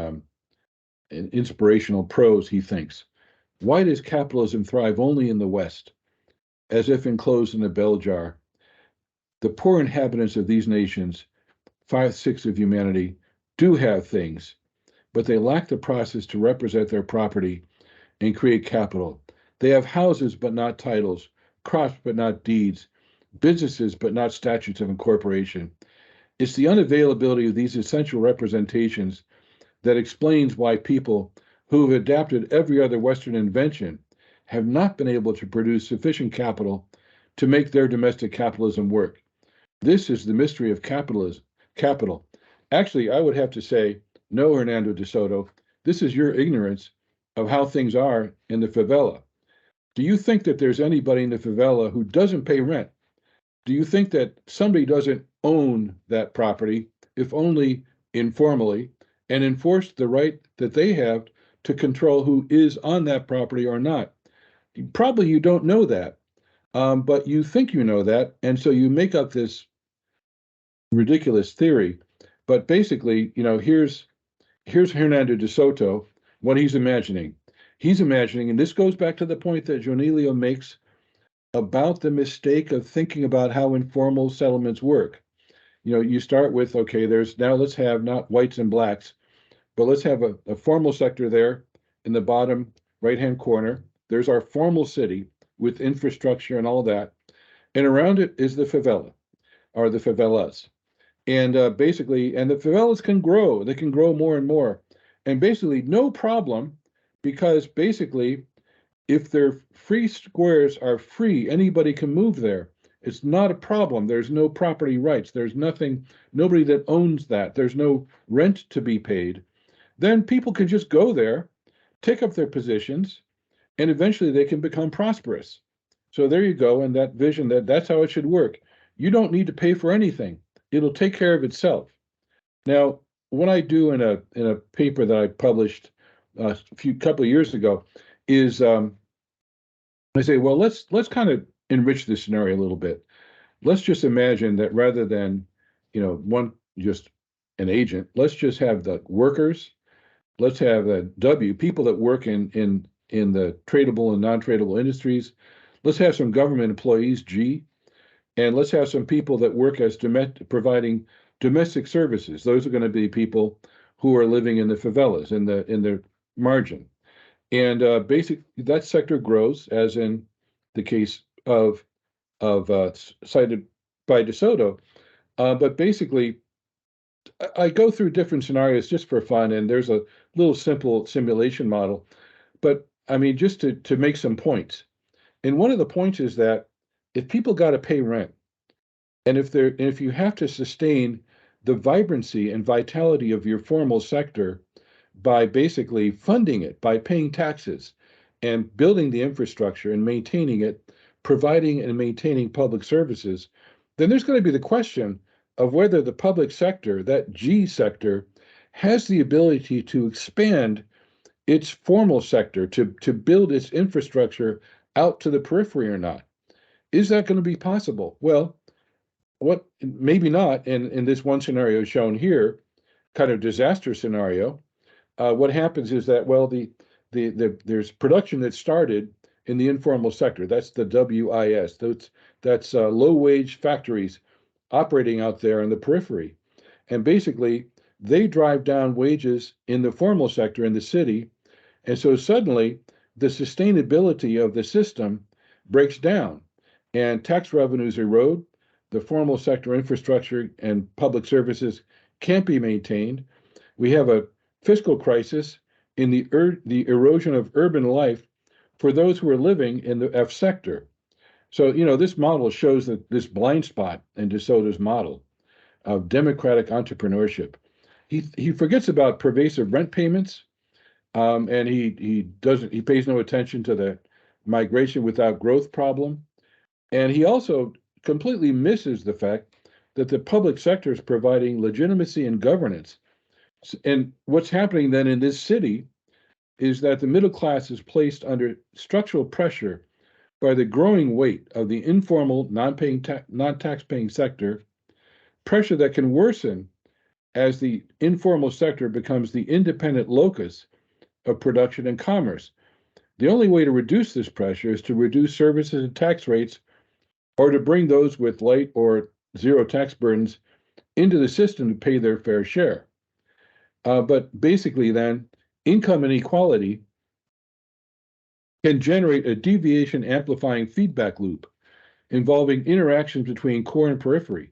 inspirational prose, he thinks. Why does capitalism thrive only in the West, as if enclosed in a bell jar? The poor inhabitants of these nations, 5/6 of humanity, do have things, but they lack the process to represent their property and create capital. They have houses, but not titles, crops, but not deeds, businesses, but not statutes of incorporation. It's the unavailability of these essential representations that explains why people who have adapted every other Western invention have not been able to produce sufficient capital to make their domestic capitalism work. This is the mystery of capital. Actually, I would have to say, no, Hernando de Soto, this is your ignorance of how things are in the favela. Do you think that there's anybody in the favela who doesn't pay rent? Do you think that somebody doesn't own that property, if only informally, and enforce the right that they have to control who is on that property or not? Probably you don't know that, but you think you know that, and so you make up this ridiculous theory. But basically, here's Hernando de Soto, what he's imagining. He's imagining, and this goes back to the point that Joanilio makes about the mistake of thinking about how informal settlements work. You start with, okay, let's have not whites and blacks, but let's have a formal sector there in the bottom right-hand corner. There's our formal city with infrastructure and all that. And around it is the favela, or the favelas. And basically, and the favelas can grow. They can grow more and more. And basically, no problem, because basically, if their free squares are free, anybody can move there. It's not a problem. There's no property rights. There's nobody that owns that. There's no rent to be paid. Then people can just go there, take up their positions, and eventually they can become prosperous. So there you go, and that vision, that's how it should work. You don't need to pay for anything. It'll take care of itself. Now, what I do in a paper that I published a couple of years ago is I say, well, let's kind of enrich this scenario a little bit. Let's just imagine that rather than just an agent, let's just have the workers. Let's have people that work in the tradable and non-tradable industries. Let's have some government employees, G, and let's have some people that work as providing domestic services. Those are going to be people who are living in the favelas, in the margin. And that sector grows, as in the case of cited by De Soto. But basically, I go through different scenarios just for fun, and there's a little simple simulation model. But I mean, just to make some points. And one of the points is that if people got to pay rent, and if you have to sustain the vibrancy and vitality of your formal sector by basically funding it, by paying taxes and building the infrastructure and maintaining it, providing and maintaining public services, then there's going to be the question of whether the public sector, that G sector, has the ability to expand its formal sector, to build its infrastructure out to the periphery or not. Is that going to be possible? Well, maybe not in this one scenario shown here, kind of disaster scenario. What happens is that, well, there's production that started in the informal sector. That's the WIS. That's low-wage factories operating out there in the periphery. And basically, they drive down wages in the formal sector in the city. And so suddenly, the sustainability of the system breaks down, and tax revenues erode. The formal sector infrastructure and public services can't be maintained. We have a fiscal crisis in the erosion of urban life for those who are living in the F sector. So, this model shows that this blind spot in De Soto's model of democratic entrepreneurship. He forgets about pervasive rent payments, and he pays no attention to the migration without growth problem. And he also completely misses the fact that the public sector is providing legitimacy and governance. And what's happening then in this city is that the middle class is placed under structural pressure by the growing weight of the informal, non-tax-paying sector, pressure that can worsen as the informal sector becomes the independent locus of production and commerce. The only way to reduce this pressure is to reduce services and tax rates, or to bring those with light or zero tax burdens into the system to pay their fair share. But basically then, income inequality can generate a deviation amplifying feedback loop involving interactions between core and periphery.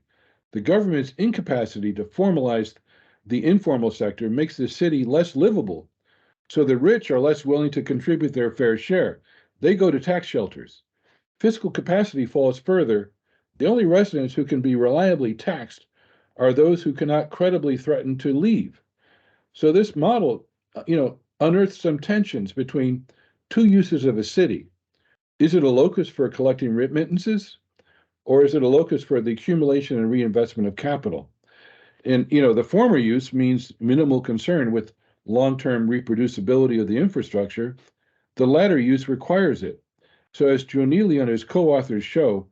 The government's incapacity to formalize the informal sector makes the city less livable, so the rich are less willing to contribute their fair share. They go to tax shelters. Fiscal capacity falls further. The only residents who can be reliably taxed are those who cannot credibly threaten to leave. So this model, unearths some tensions between two uses of a city. Is it a locus for collecting remittances, or is it a locus for the accumulation and reinvestment of capital? And the former use means minimal concern with long-term reproducibility of the infrastructure. The latter use requires it. So as JOANILIO and his co-authors show,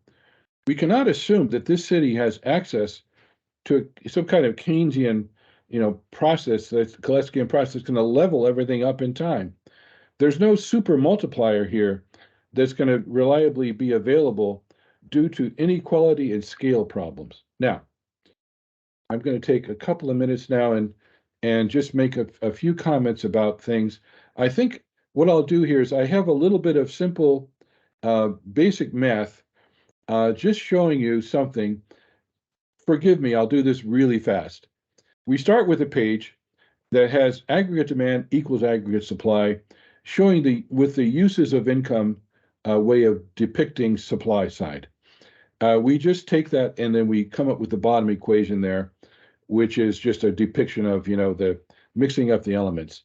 we cannot assume that this city has access to some kind of Keynesian, process, that's Gillespiean process, going to level everything up in time. There's no super multiplier here that's going to reliably be available due to inequality and scale problems. Now, I'm going to take a couple of minutes now and just make a few comments about things. I think what I'll do here is I have a little bit of simple basic math, just showing you something. Forgive me, I'll do this really fast. We start with a page that has aggregate demand equals aggregate supply, showing with the uses of income way of depicting supply side. We just take that and then we come up with the bottom equation there, which is just a depiction of, the mixing up the elements.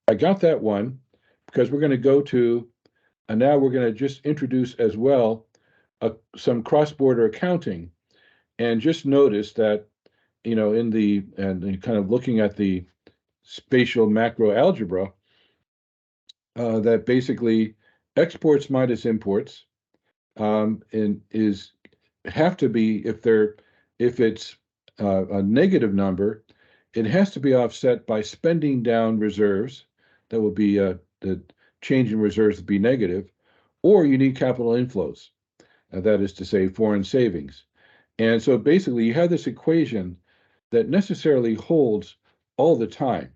I got that one because we're going to go to, and now we're going to just introduce as well some cross-border accounting, and just notice that, and kind of looking at the spatial macro algebra, that basically exports minus imports and have to be, if it's a negative number, it has to be offset by spending down reserves. That would be the change in reserves would be negative, or you need capital inflows. That is to say, foreign savings. And so basically, you have this equation that necessarily holds all the time.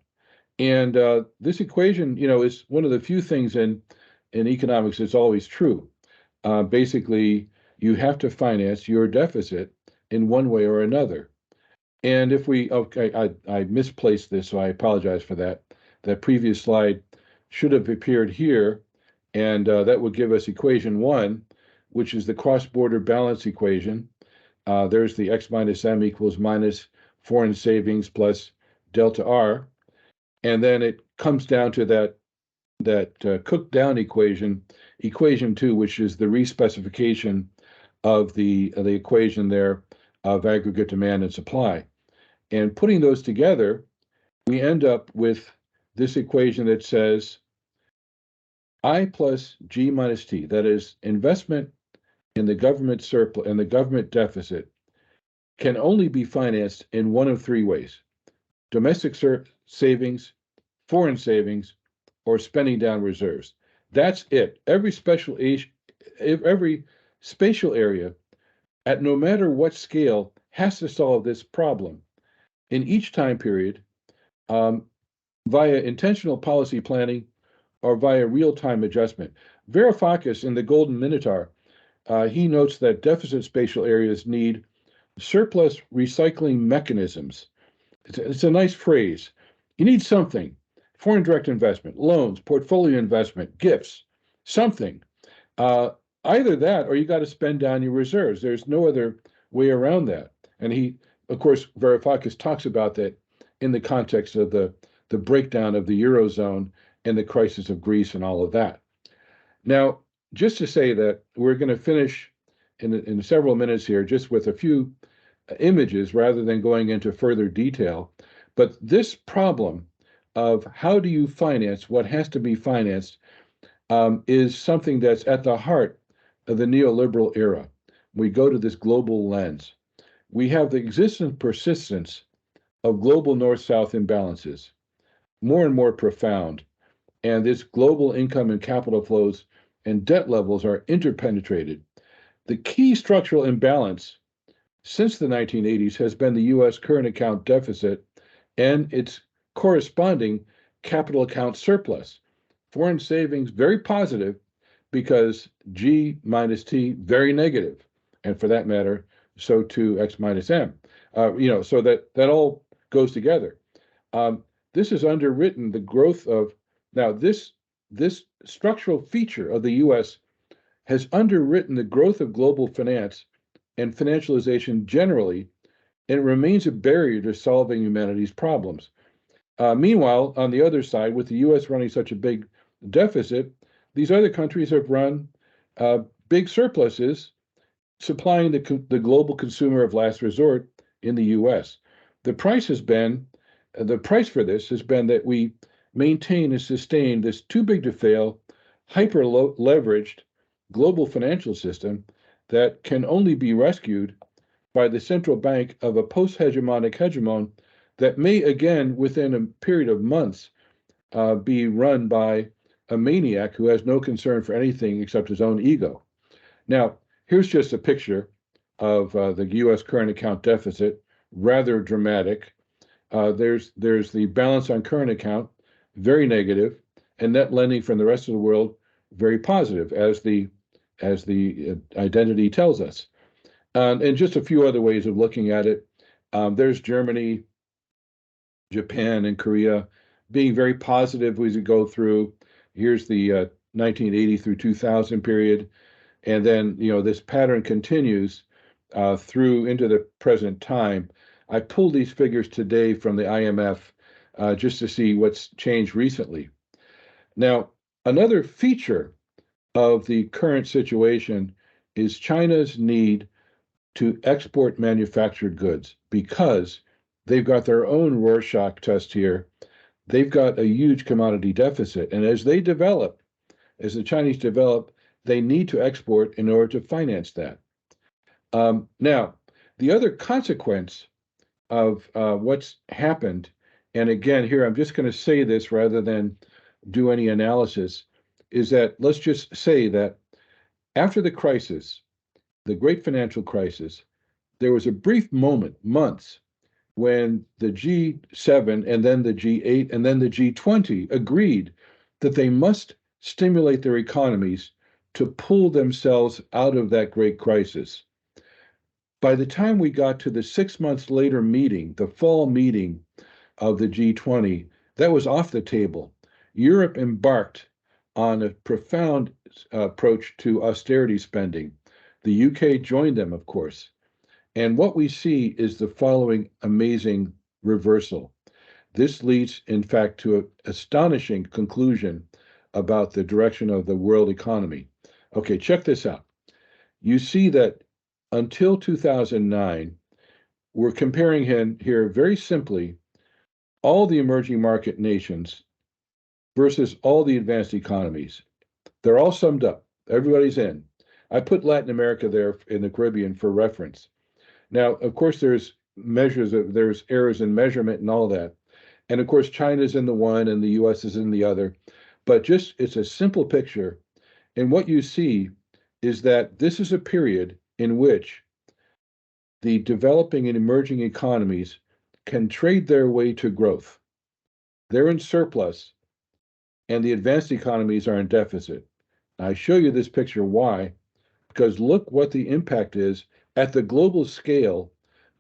And this equation, is one of the few things in economics that's always true. Basically, you have to finance your deficit in one way or another. And if I misplaced this, so I apologize for that. That previous slide should have appeared here, and that would give us equation 1, which is the cross-border balance equation. There's the x minus m equals minus foreign savings plus delta R. And then it comes down to that cooked down equation 2, which is the respecification of the equation there of aggregate demand and supply. And putting those together, we end up with this equation that says I plus G minus T, that is investment in the government surplus and the government deficit, can only be financed in one of three ways: domestic savings, foreign savings, or spending down reserves. That's it. Every spatial area, at no matter what scale, has to solve this problem in each time period, via intentional policy planning or via real-time adjustment. Varoufakis in the Golden Minotaur, he notes that deficit spatial areas need surplus recycling mechanisms. It's a nice phrase. You need something: foreign direct investment, loans, portfolio investment, gifts, something. Either that or you got to spend down your reserves. There's no other way around that. And he, of course, Varoufakis talks about that in the context of the breakdown of the Eurozone and the crisis of Greece and all of that. Now, just to say that we're going to finish in several minutes here just with a few images rather than going into further detail. But this problem of how do you finance what has to be financed is something that's at the heart of the neoliberal era. We go to this global lens. We have the existence persistence of global north-south imbalances, more and more profound. And this global income and capital flows and debt levels are interpenetrated. The key structural imbalance since the 1980s has been the U.S. current account deficit and its corresponding capital account surplus. Foreign savings, very positive, because G minus T, very negative. And for that matter, so too X minus M. So that all goes together. This has underwritten the growth of, now this structural feature of the US has underwritten the growth of global finance and financialization generally, and it remains a barrier to solving humanity's problems. Meanwhile, on the other side, with the US running such a big deficit, these other countries have run big surpluses, supplying the global consumer of last resort in the US. The price for this has been that we maintain and sustain this too big to fail, hyper leveraged global financial system that can only be rescued by the central bank of a post-hegemonic hegemon that may again, within a period of months, be run by a maniac who has no concern for anything except his own ego. Now, here's just a picture of the U.S. current account deficit, rather dramatic. There's the balance on current account, very negative, and net lending from the rest of the world, very positive, as the identity tells us. And just a few other ways of looking at it. There's Germany, Japan, and Korea being very positive as we go through. Here's the 1980 through 2000 period. And then, this pattern continues through into the present time. I pulled these figures today from the IMF just to see what's changed recently. Now, another feature of the current situation is China's need to export manufactured goods, because they've got their own Rorschach test here. They've got a huge commodity deficit. And as the Chinese develop, they need to export in order to finance that. Now, the other consequence of what's happened, and again, here I'm just going to say this rather than do any analysis, is that let's just say that after the crisis, the great financial crisis, there was a brief moment, months, when the G7 and then the G8 and then the G20 agreed that they must stimulate their economies to pull themselves out of that great crisis. By the time we got to the 6 months later meeting, the fall meeting of the G20, that was off the table. Europe embarked on a profound approach to austerity spending. The UK joined them, of course. And what we see is the following amazing reversal. This leads, in fact, to an astonishing conclusion about the direction of the world economy. Okay, check this out. You see that until 2009, we're comparing here very simply all the emerging market nations versus all the advanced economies. They're all summed up. Everybody's in. I put Latin America there in the Caribbean for reference. Now, of course, there's errors in measurement and all that. And of course, China's in the one and the US is in the other. But it's a simple picture. And what you see is that this is a period in which the developing and emerging economies can trade their way to growth. They're in surplus, and the advanced economies are in deficit. I show you this picture why, because look what the impact is at the global scale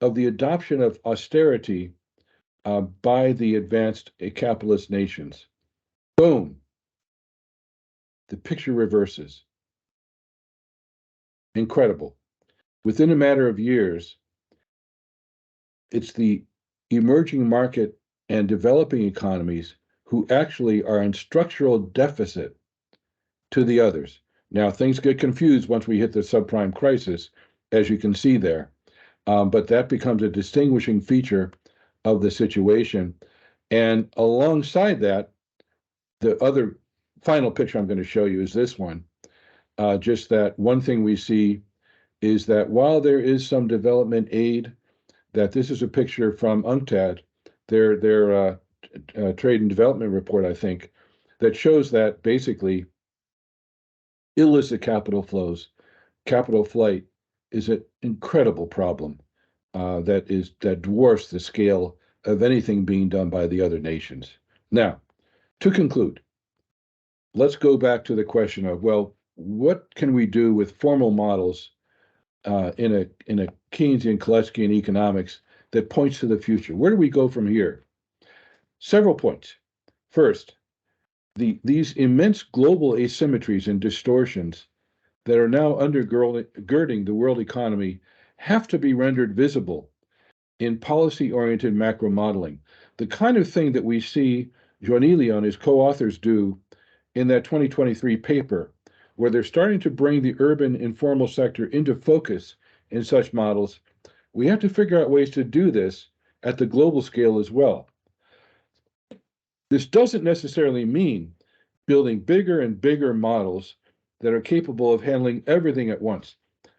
of the adoption of austerity by the advanced capitalist nations. Boom. The picture reverses. Incredible. Within a matter of years, it's the emerging market and developing economies who actually are in structural deficit to the others. Now, things get confused once we hit the subprime crisis, as you can see there. But that becomes a distinguishing feature of the situation. And alongside that, the other final picture I'm going to show you is this one. Just that one thing we see is that while there is some development aid, that this is a picture from UNCTAD, their trade and development report, I think, that shows that basically illicit capital flows, capital flight, is an incredible problem that dwarfs the scale of anything being done by the other nations. Now, to conclude, let's go back to the question of, well, what can we do with formal models in a Keynesian, Kaleckian economics that points to the future? Where do we go from here? Several points. First, these immense global asymmetries and distortions that are now undergirding the world economy have to be rendered visible in policy-oriented macro modeling. The kind of thing that we see Joanilio and his co-authors do in that 2023 paper, where they're starting to bring the urban informal sector into focus in such models. We have to figure out ways to do this at the global scale as well. This doesn't necessarily mean building bigger and bigger models that are capable of handling everything at once.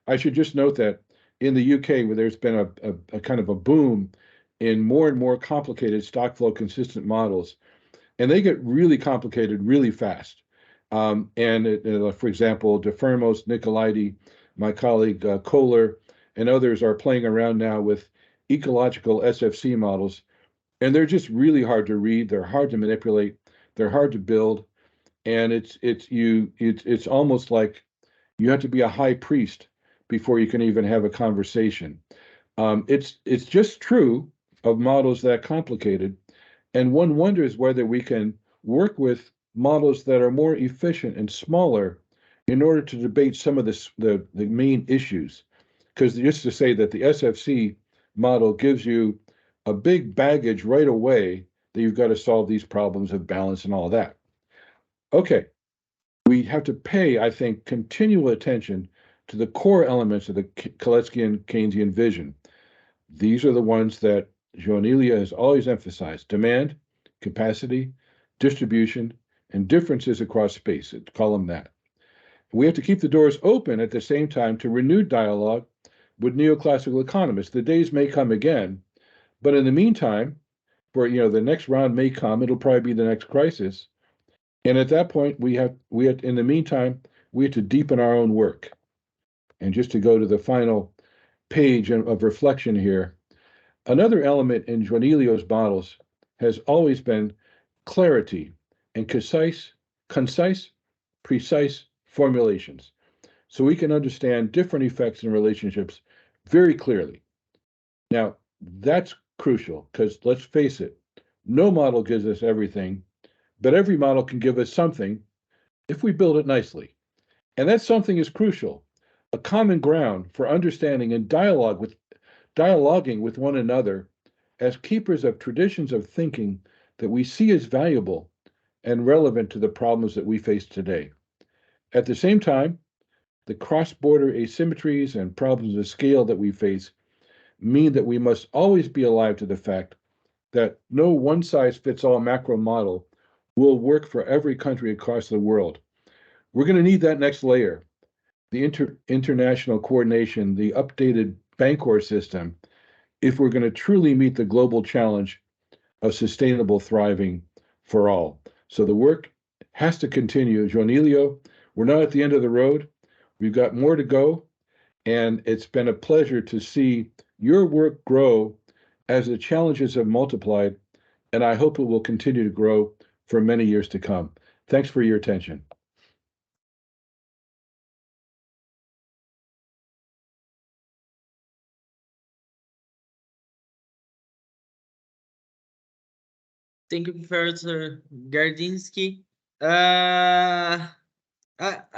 I should just note that in the UK, where there's been a kind of a boom in more and more complicated stock flow consistent models, and they get really complicated really fast. For example, DeFermos, Nicolaides, my colleague Kohler, and others are playing around now with ecological SFC models, and they're just really hard to read. They're hard to manipulate. They're hard to build, and it's almost like you have to be a high priest before you can even have a conversation. It's just true of models that complicated, and one wonders whether we can work with models that are more efficient and smaller in order to debate some of the main issues. Because just to say that the SFC model gives you a big baggage right away that you've got to solve these problems of balance and all that. Okay, we have to pay, I think, continual attention to the core elements of the Kaleckian Keynesian vision. These are the ones that Joanilio has always emphasized: demand, capacity, distribution, and differences across space. Call them that. We have to keep the doors open at the same time to renewed dialogue with neoclassical economists. The days may come again, but in the meantime, the next round may come. It'll probably be the next crisis, and at that point, in the meantime, we have to deepen our own work. And just to go to the final page of reflection here, another element in Joanilio's models has always been clarity and concise, precise formulations, so we can understand different effects and relationships very clearly. Now, that's crucial, because let's face it, no model gives us everything, but every model can give us something if we build it nicely. And that something is crucial: a common ground for understanding and dialoguing with one another as keepers of traditions of thinking that we see as valuable and relevant to the problems that we face today. At the same time, the cross-border asymmetries and problems of scale that we face mean that we must always be alive to the fact that no one-size-fits-all macro model will work for every country across the world. We're going to need that next layer, the international coordination, the updated Bancor system, if we're going to truly meet the global challenge of sustainable thriving for all. So the work has to continue. Joanilio, we're not at the end of the road. We've got more to go, and it's been a pleasure to see your work grow as the challenges have multiplied, and I hope it will continue to grow for many years to come. Thanks for your attention. Thank you, Professor Gardinsky. I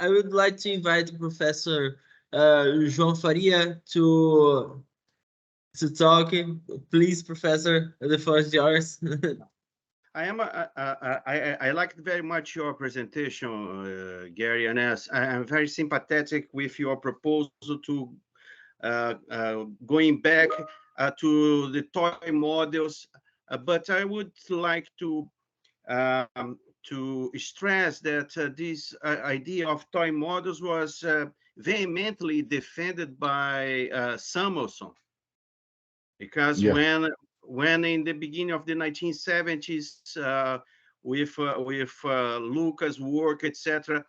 would like to invite Professor João Faria to talk. Please, Professor, the floor is yours. I liked very much your presentation, Gary, and I'm very sympathetic with your proposal to going back to the toy models, but I would like to stress that this idea of toy models was vehemently defended by Samuelson, because when in the beginning of the 1970s, with Lucas' work, etc.,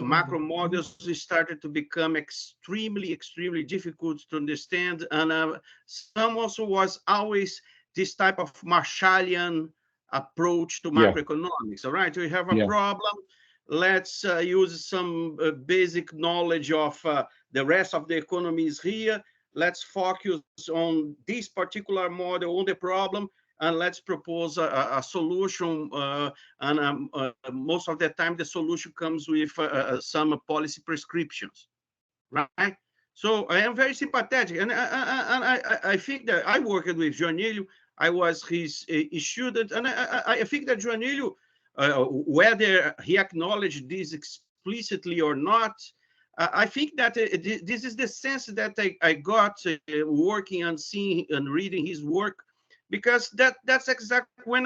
macro models started to become extremely difficult to understand, and Samuelson was always this type of Marshallian approach to macroeconomics. All right, we have a problem. Let's use some basic knowledge of the rest of the economies here. Let's focus on this particular model, on the problem, and let's propose a solution. And most of the time, the solution comes with some policy prescriptions, right? So I am very sympathetic, and I think that I worked with Joanilio. I was his student, and I think that Joanilio, whether he acknowledged this explicitly or not, I think that this is the sense that I got working and seeing and reading his work, because that's exactly when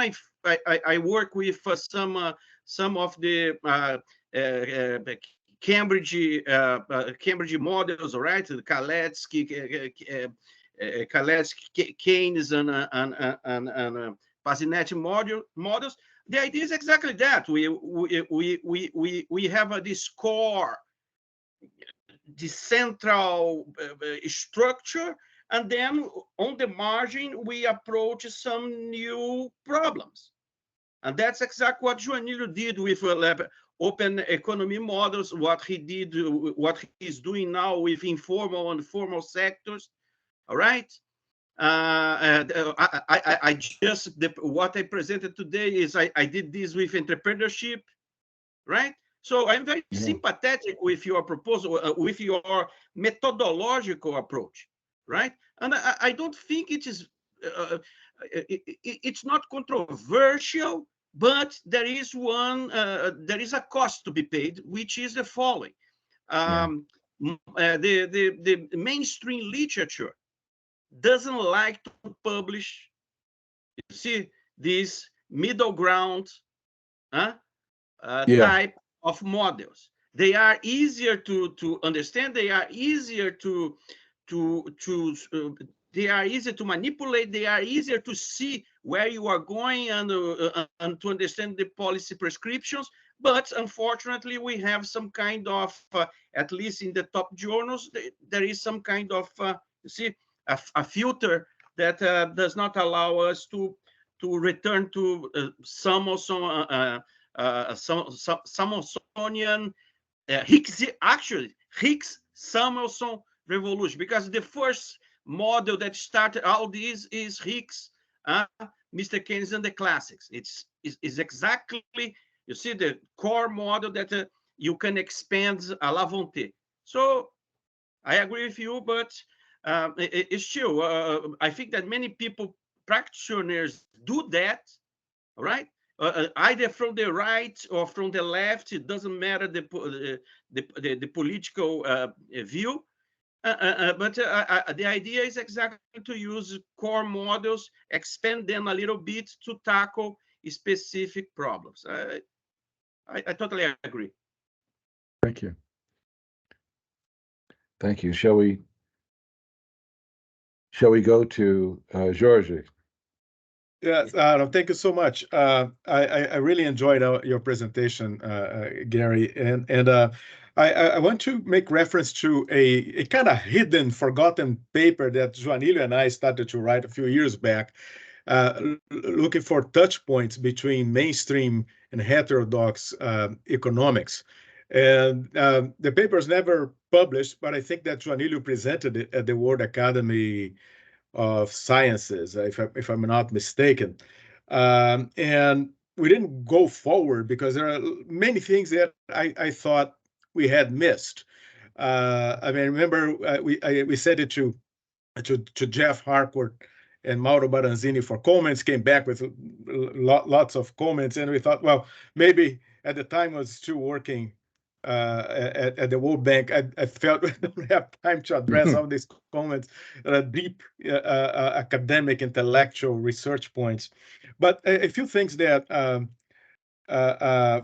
I work with some of the Cambridge models, right? Kaletsky, Keynes, and Pasinetti models. The idea is exactly that. We have this core, the central structure, and then on the margin we approach some new problems, and that's exactly what Joanilio did with open economy models. What he did, what he's doing now with informal and formal sectors. All right. I just what I presented today is I did this with entrepreneurship, right? So I'm very sympathetic with your proposal, with your methodological approach, right? And I don't think it is, it's not controversial, but there is a cost to be paid, which is the following. The mainstream literature doesn't like to publish, you see, this middle ground type of models. They are easier to understand. They are easier they are easier to manipulate. They are easier to see where you are going and to understand the policy prescriptions. But unfortunately, we have some kind of, at least in the top journals, there is some kind of, you see, a filter that does not allow us to return to Samuelsonian, Hicks-Samuelson revolution, because the first model that started all this is Hicks, Mr. Keynes and the classics. It's exactly, you see, the core model that you can expand a la volonté. So I agree with you, but it's true. I think that many people, practitioners, do that, right? Either from the right or from the left. It doesn't matter the political view. But the idea is exactly to use core models, expand them a little bit to tackle specific problems. I totally agree. Thank you. Thank you. Shall we go to Jorge? Yes, thank you so much. I really enjoyed your presentation, Gary, and I want to make reference to a kind of hidden, forgotten paper that Joanilio and I started to write a few years back, looking for touch points between mainstream and heterodox economics. And the paper is never published, but I think that Joanilio presented it at the World Academy of Sciences, if I'm not mistaken. And we didn't go forward because there are many things that I thought we had missed. I mean, remember we sent it to Jeff Harcourt and Mauro Baranzini for comments, came back with lots of comments, and we thought, well, maybe at the time I was still working at the World Bank, I felt we don't have time to address all these comments, deep academic, intellectual research points. But a few things that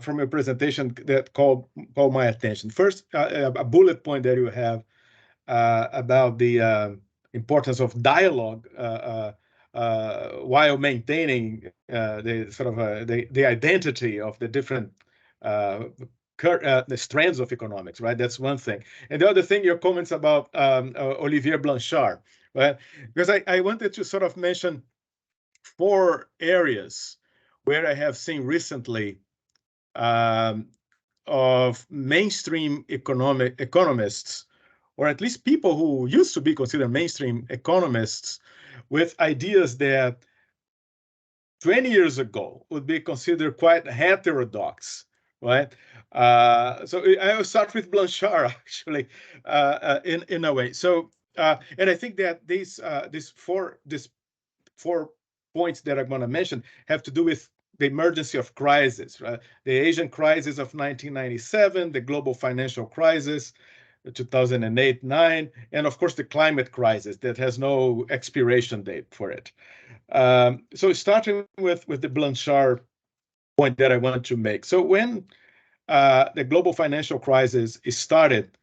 from your presentation that called my attention. First, a bullet point that you have about the importance of dialogue while maintaining the sort of the identity of the different the strands of economics, right? That's one thing. And the other thing, your comments about Olivier Blanchard, right? Because I wanted to sort of mention 4 areas where I have seen recently of mainstream economists, or at least people who used to be considered mainstream economists, with ideas that 20 years ago would be considered quite heterodox, right? So I will start with Blanchard, actually, in a way. So, and I think that these four points that I'm going to mention have to do with the emergency of crisis, right? The Asian crisis of 1997, the global financial crisis, 2008-9, and of course the climate crisis that has no expiration date for it. So starting with the Blanchard point that I want to make. So when the global financial crisis started,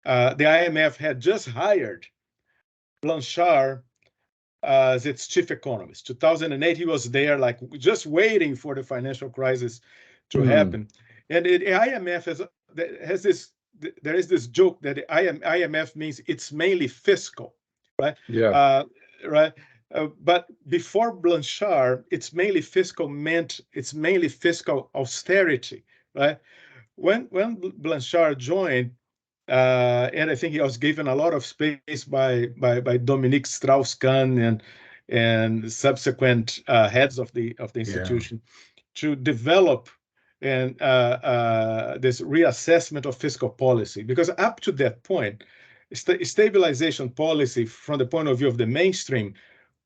the IMF had just hired Blanchard as its chief economist. 2008, he was there, like just waiting for the financial crisis to happen. And the IMF has this. There is this joke that the IMF means it's mainly fiscal, right? Yeah. Right. But before Blanchard, it's mainly fiscal meant it's mainly fiscal austerity, right? When Blanchard joined, and I think he was given a lot of space by Dominique Strauss-Kahn and subsequent heads of the institution to develop and this reassessment of fiscal policy, because up to that point, stabilization policy from the point of view of the mainstream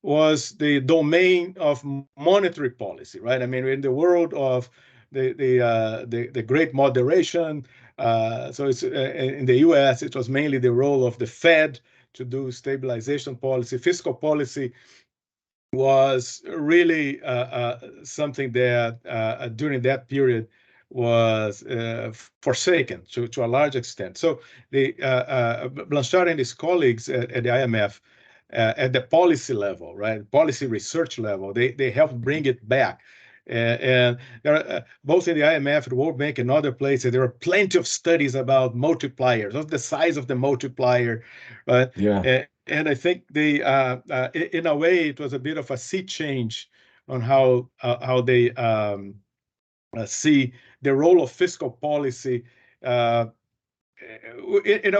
was the domain of monetary policy, right? I mean, in the world of the Great Moderation, so it's in the U.S. it was mainly the role of the Fed to do stabilization policy. Fiscal policy was really something that during that period was forsaken to a large extent. So the Blanchard and his colleagues at the IMF, at the policy level, right, policy research level, they helped bring it back. And there are, both in the IMF, the World Bank, and other places, there are plenty of studies about multipliers, of the size of the multiplier, right? Yeah. And I think in a way, it was a bit of a sea change on how they see the role of fiscal policy. In a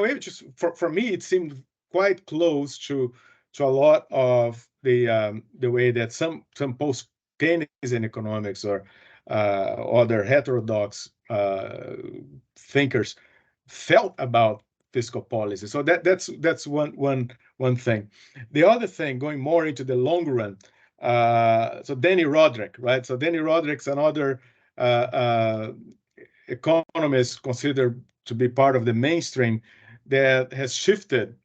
way, just for me, it seemed quite close to a lot of the way that some post-Keynesian economics or other heterodox thinkers felt about fiscal policy. So that's one thing. The other thing, going more into the long run, so Danny Roderick, right? So Danny Roderick's another economist considered to be part of the mainstream that has shifted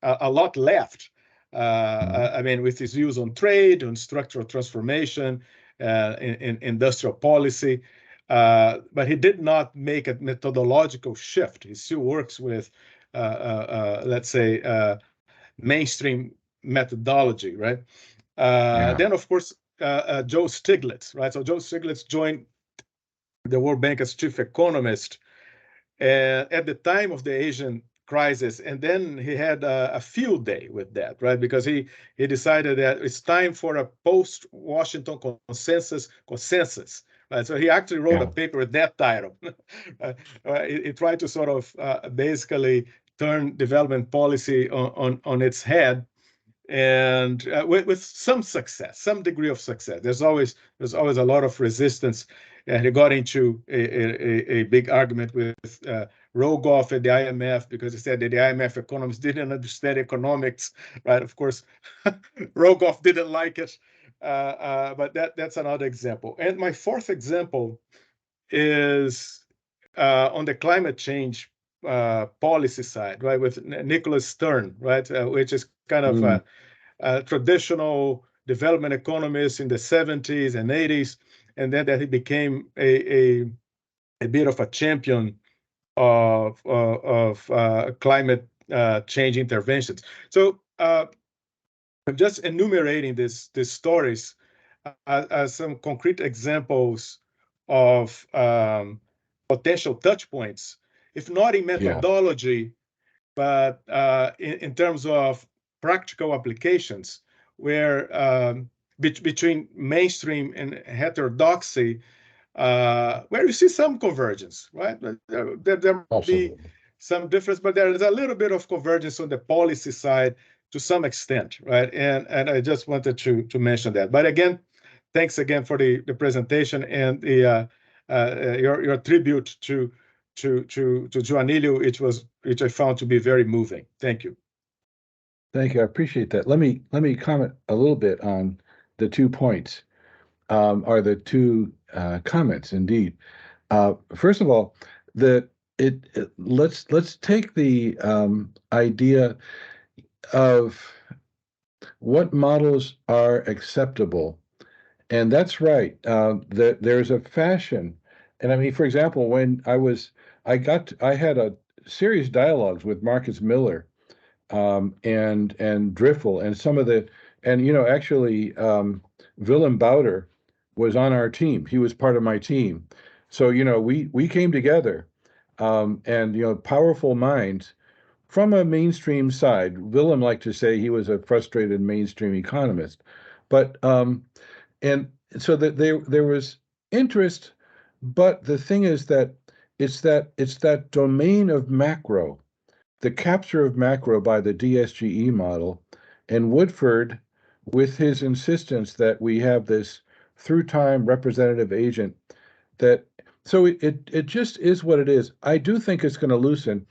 a lot left. I mean, with his views on trade, on structural transformation, in industrial policy. But he did not make a methodological shift. He still works with, let's say, mainstream methodology, right? Then, of course, Joe Stiglitz, right? So Joe Stiglitz joined the World Bank as chief economist at the time of the Asian crisis, and then he had a field day with that, right? Because he decided that it's time for a post-Washington consensus, right? So he actually wrote a paper with that title. He tried to sort of basically turn development policy on its head, and with some success, some degree of success. There's always a lot of resistance, and he got into a big argument with Rogoff at the IMF because he said that the IMF economists didn't understand economics, right? Of course, Rogoff didn't like it, but that's another example. And my fourth example is on the climate change policy side, right, with Nicholas Stern, right, which is kind of a traditional development economist in the 70s and 80s, and then that he became a bit of a champion of climate change interventions. So I'm just enumerating these stories as some concrete examples of potential touch points, if not in methodology, but in terms of practical applications, where between mainstream and heterodoxy, where you see some convergence, right? There will be some difference, but there is a little bit of convergence on the policy side to some extent, right? And I just wanted to mention that. But again, thanks again for the presentation and your tribute to Joanilio, which I found to be very moving. Thank you. Thank you. I appreciate that. Let me comment a little bit on the 2 points, or the 2 comments. Indeed, first of all, let's take the idea of what models are acceptable, and that's right. That there's a fashion, and I mean, for example, when I had a serious dialogues with Marcus Miller, and Driffel, and some of the, and actually, Willem Bouter was on our team. He was part of my team. So we came together, and powerful minds from a mainstream side. Willem liked to say he was a frustrated mainstream economist, but and so that there was interest, but the thing is that it's that domain of macro, the capture of macro by the DSGE model, and Woodford, with his insistence that we have this through time representative agent, that so it just is what it is. I do think it's going to loosen.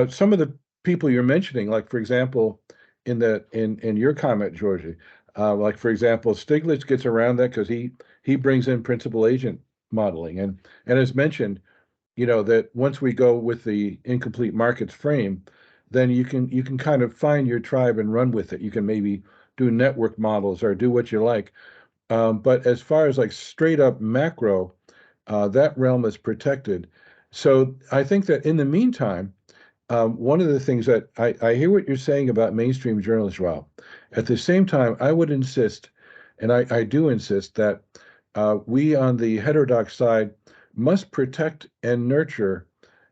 Some of the people you're mentioning, like for example, in your comment, Georgie, like for example, Stiglitz gets around that because he brings in principal agent modeling, and as mentioned, that once we go with the incomplete markets frame, then you can kind of find your tribe and run with it. You can maybe do network models or do what you like. But as far as like straight up macro, that realm is protected. So I think that in the meantime, one of the things that I hear what you're saying about mainstream journalists, Rob. At the same time, I would insist, and I do insist, that we on the heterodox side must protect and nurture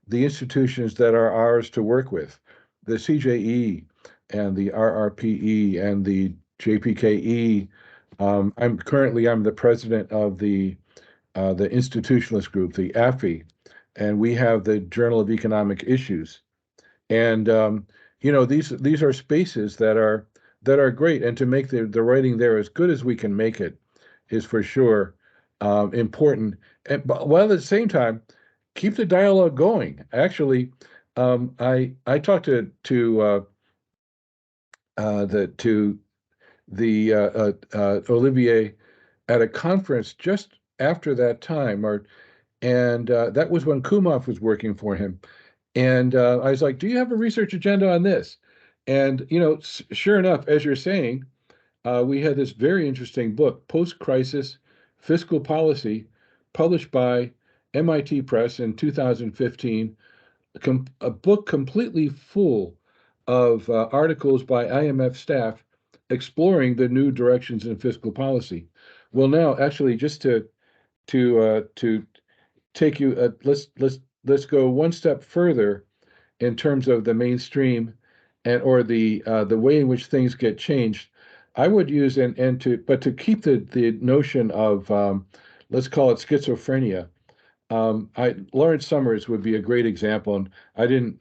the institutions that are ours to work with, the CJE and the RRPE and the JPKE. I'm the president of the institutionalist group, the AFI, and we have the Journal of Economic Issues. And these are spaces that are great, and to make the writing there as good as we can make it is for sure important. But while at the same time, keep the dialogue going. Actually, I talked to Olivier at a conference just after that time, and that was when Kumhof was working for him. And I was like, "Do you have a research agenda on this?" And sure enough, as you're saying, we had this very interesting book, Post-Crisis Fiscal Policy, published by MIT Press in 2015, a book completely full of articles by IMF staff exploring the new directions in fiscal policy. Well, now, actually, just to take you, let's go one step further in terms of the mainstream or the way in which things get changed. I would use but to keep the notion of let's call it schizophrenia. Lawrence Summers would be a great example, and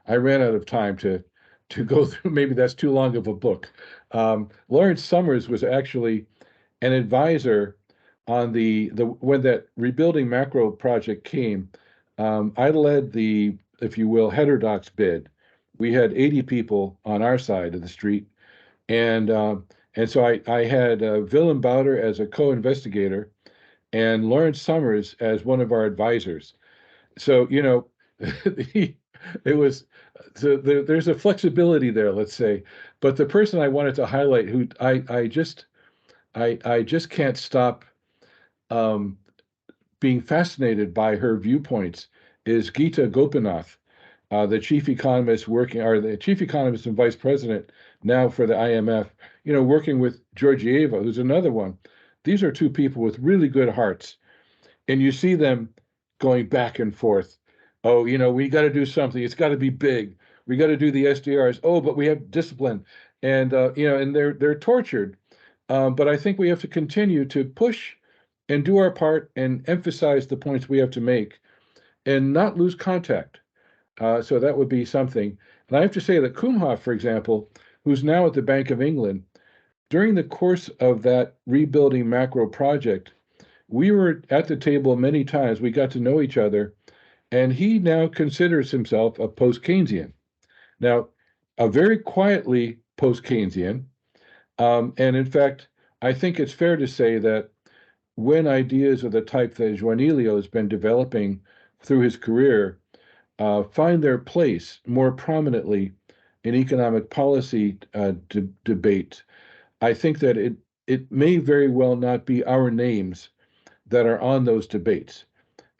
I ran out of time to go through. Maybe that's too long of a book. Lawrence Summers was actually an advisor on when that rebuilding macro project came. I led the, if you will, heterodox bid. We had 80 people on our side of the street, and so I had Willem Bouter as a co-investigator and Lawrence Summers as one of our advisors. So it was, so there's a flexibility there, let's say. But the person I wanted to highlight, who I just can't stop being fascinated by her viewpoints, is Geeta Gopinath, the chief economist and vice president now for the IMF, working with Georgieva, who's another one. These are two people with really good hearts. And you see them going back and forth. Oh, we got to do something. It's got to be big. We got to do the SDRs. Oh, but we have discipline. And, and they're tortured But I think we have to continue to push and do our part and emphasize the points we have to make and not lose contact. So that would be something. And I have to say that Kumhoff, for example, who's now at the Bank of England, during the course of that rebuilding macro project, we were at the table many times. We got to know each other, and he now considers himself a post-Keynesian. Now, a very quietly post-Keynesian, and in fact, I think it's fair to say that when ideas of the type that Joanilio has been developing through his career find their place more prominently in economic policy debate, I think that it may very well not be our names that are on those debates.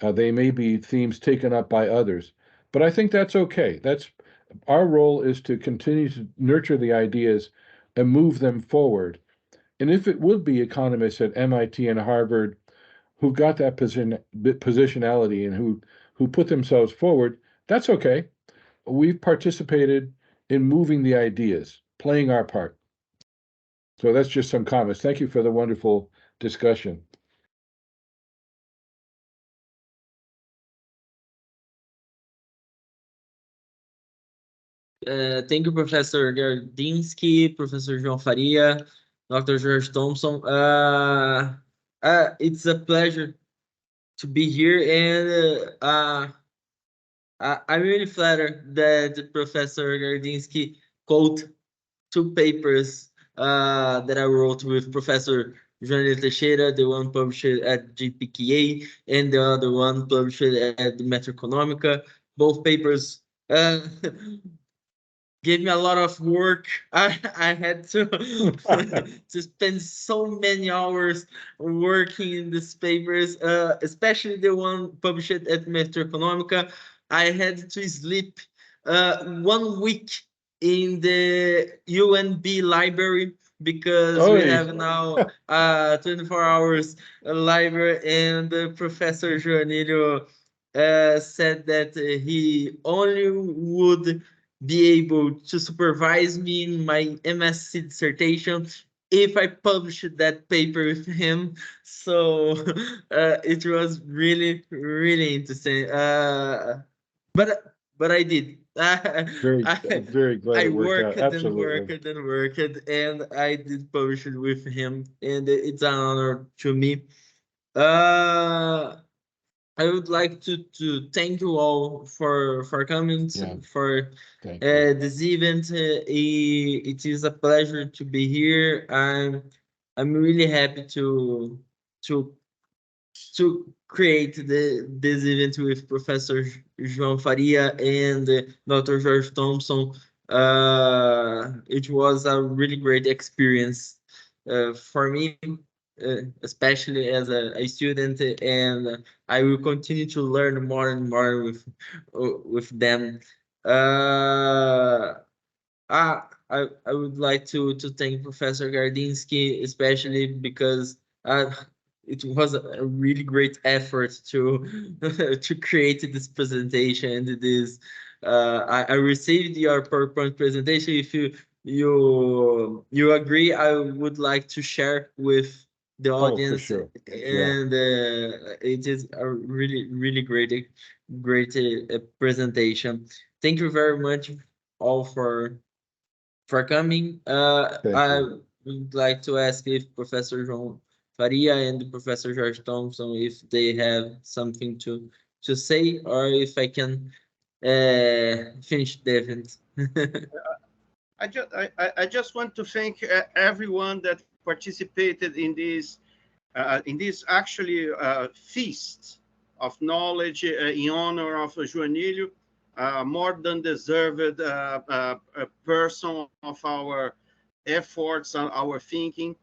They may be themes taken up by others, but I think that's okay. That's our role is to continue to nurture the ideas and move them forward. And if it would be economists at MIT and Harvard who got that positionality and who put themselves forward, that's okay. We've participated in moving the ideas, playing our part. So that's just some comments. Thank you for the wonderful discussion. Thank you, Professor Dymski, Professor João Faria, Dr. George Thompson. It's a pleasure to be here, and I'm really flattered that Professor Gardinsky quote two papers that I wrote with Professor Joanilio Teixeira, the one published at GPKA and the other one published at the Metroeconomica. Both papers gave me a lot of work. I had to to spend so many hours working in these papers, especially the one published at Metroeconomica. I had to sleep 1 week in the UNB library because we have now 24 hours library, and Professor Joanilio said that he only would be able to supervise me in my MSc dissertation if I published that paper with him. So it was really, really interesting. But I did. Very glad it worked out. Absolutely. And worked, and I did publish it with him, and it's an honor to me. I would like to thank you all for coming for this event. It is a pleasure to be here. I'm really happy to create this event with Professor João Faria and Dr. George Thompson. It was a really great experience for me, especially as a student, and I will continue to learn more and more with them. I would like to thank Professor Gardinsky, especially because it was a really great effort to to create this presentation and this. I received your PowerPoint presentation. If you agree, I would like to share with the audience. For sure. And it is a really great presentation. Thank you very much all for coming. I would like to ask if Professor João Faria and Professor George Thompson, if they have something to say, or if I can finish the event. I just want to thank everyone that participated in this actually feast of knowledge in honor of Joanilio, more than deserved person of our efforts and our thinking.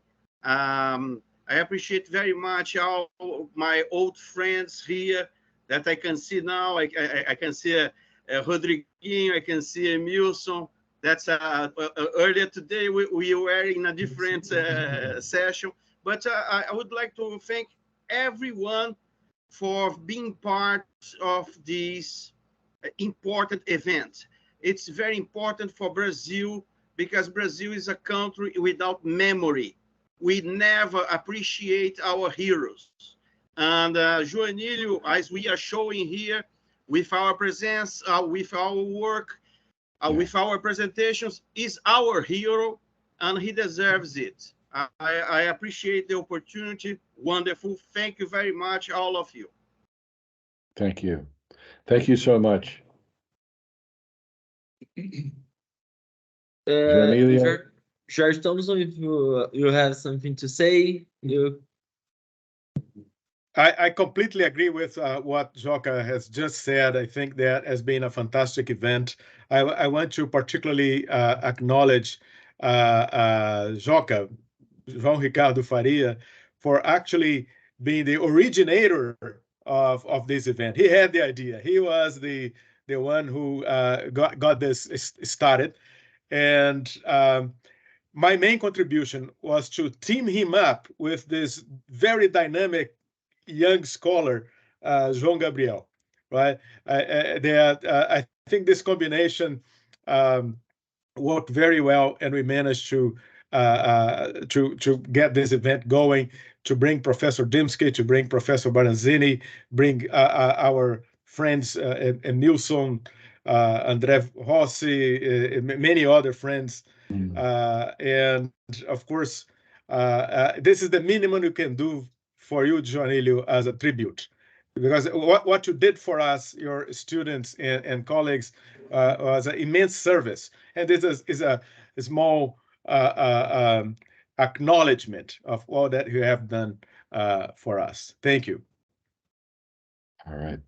I appreciate very much all my old friends here that I can see now. I can see Rodriguinho, I can see Emilson. That's earlier today we were in a different session, but I would like to thank everyone for being part of this important event. It's very important for Brazil because Brazil is a country without memory. we never appreciate our heroes. And Joanilio, as we are showing here, with our presence, with our work, with our presentations, is our hero, and he deserves it. I appreciate the opportunity. Wonderful. Thank you very much, all of you. Thank you. Thank you so much. Joanilio? George Thompson, if you have something to say, I completely agree with what Joca has just said. I think that has been a fantastic event. I want to particularly acknowledge Joca, João Ricardo Faria, for actually being the originator of this event. He had the idea. He was the one who got this started. And my main contribution was to team him up with this very dynamic young scholar, João Gabriel, right? I think this combination worked very well, and we managed to get this event going, to bring Professor Dymski, to bring Professor Baranzini, bring our friends and Nilson, André Rossi, many other friends. And of course, this is the minimum you can do for you, Joanilio, as a tribute, because what you did for us, your students and colleagues, was an immense service, and this is a small acknowledgement of all that you have done for us. Thank you. All right,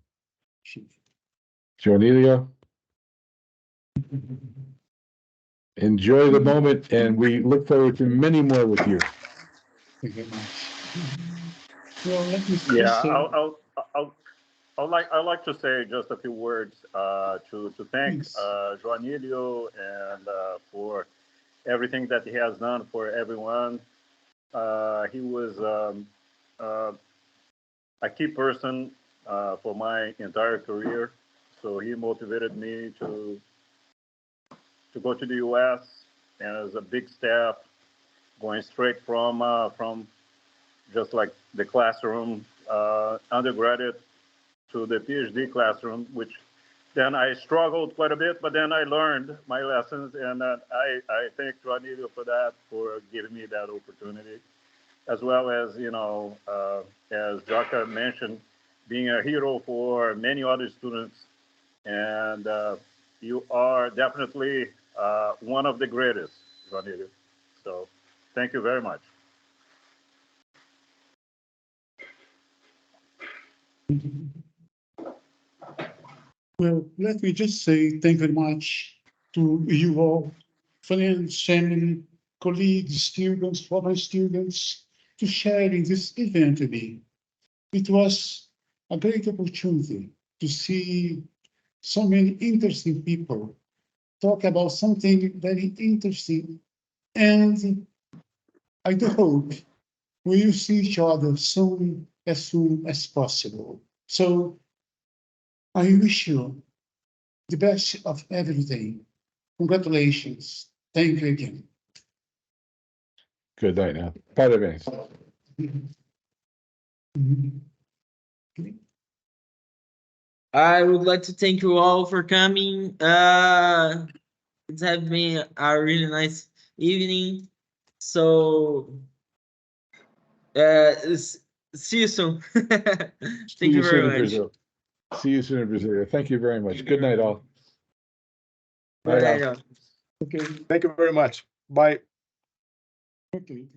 Joanilio, enjoy the moment, and we look forward to many more with you. Thank you very much. Well, let me Yeah, I'd like to say just a few words to thank Joanilio and for everything that he has done for everyone. He was a key person for my entire career. So he motivated me to go to the U.S. and as a big step, going straight from just like the classroom, undergraduate, to the PhD classroom, which then I struggled quite a bit, but then I learned my lessons, and I thank Joanilio for that, for giving me that opportunity, as well as, you know, as Joca mentioned, being a hero for many other students, and you are definitely one of the greatest, Joanilio. So thank you very much. Well, let me just say thank you very much to you all, friends, family, colleagues, students, former students, to sharing this event with me. It was a great opportunity to see so many interesting people talk about something very interesting. And I do hope we will see each other soon as possible. So I wish you the best of everything. Congratulations. Thank you again. Good night now. Parabéns. I would like to thank you all for coming. It's have been a really nice evening. So see you soon. Thank you very much. Brazil. See you soon in Brazil. Thank you very much. Good night, all. Bye. Okay. Thank you very much. Bye. Okay.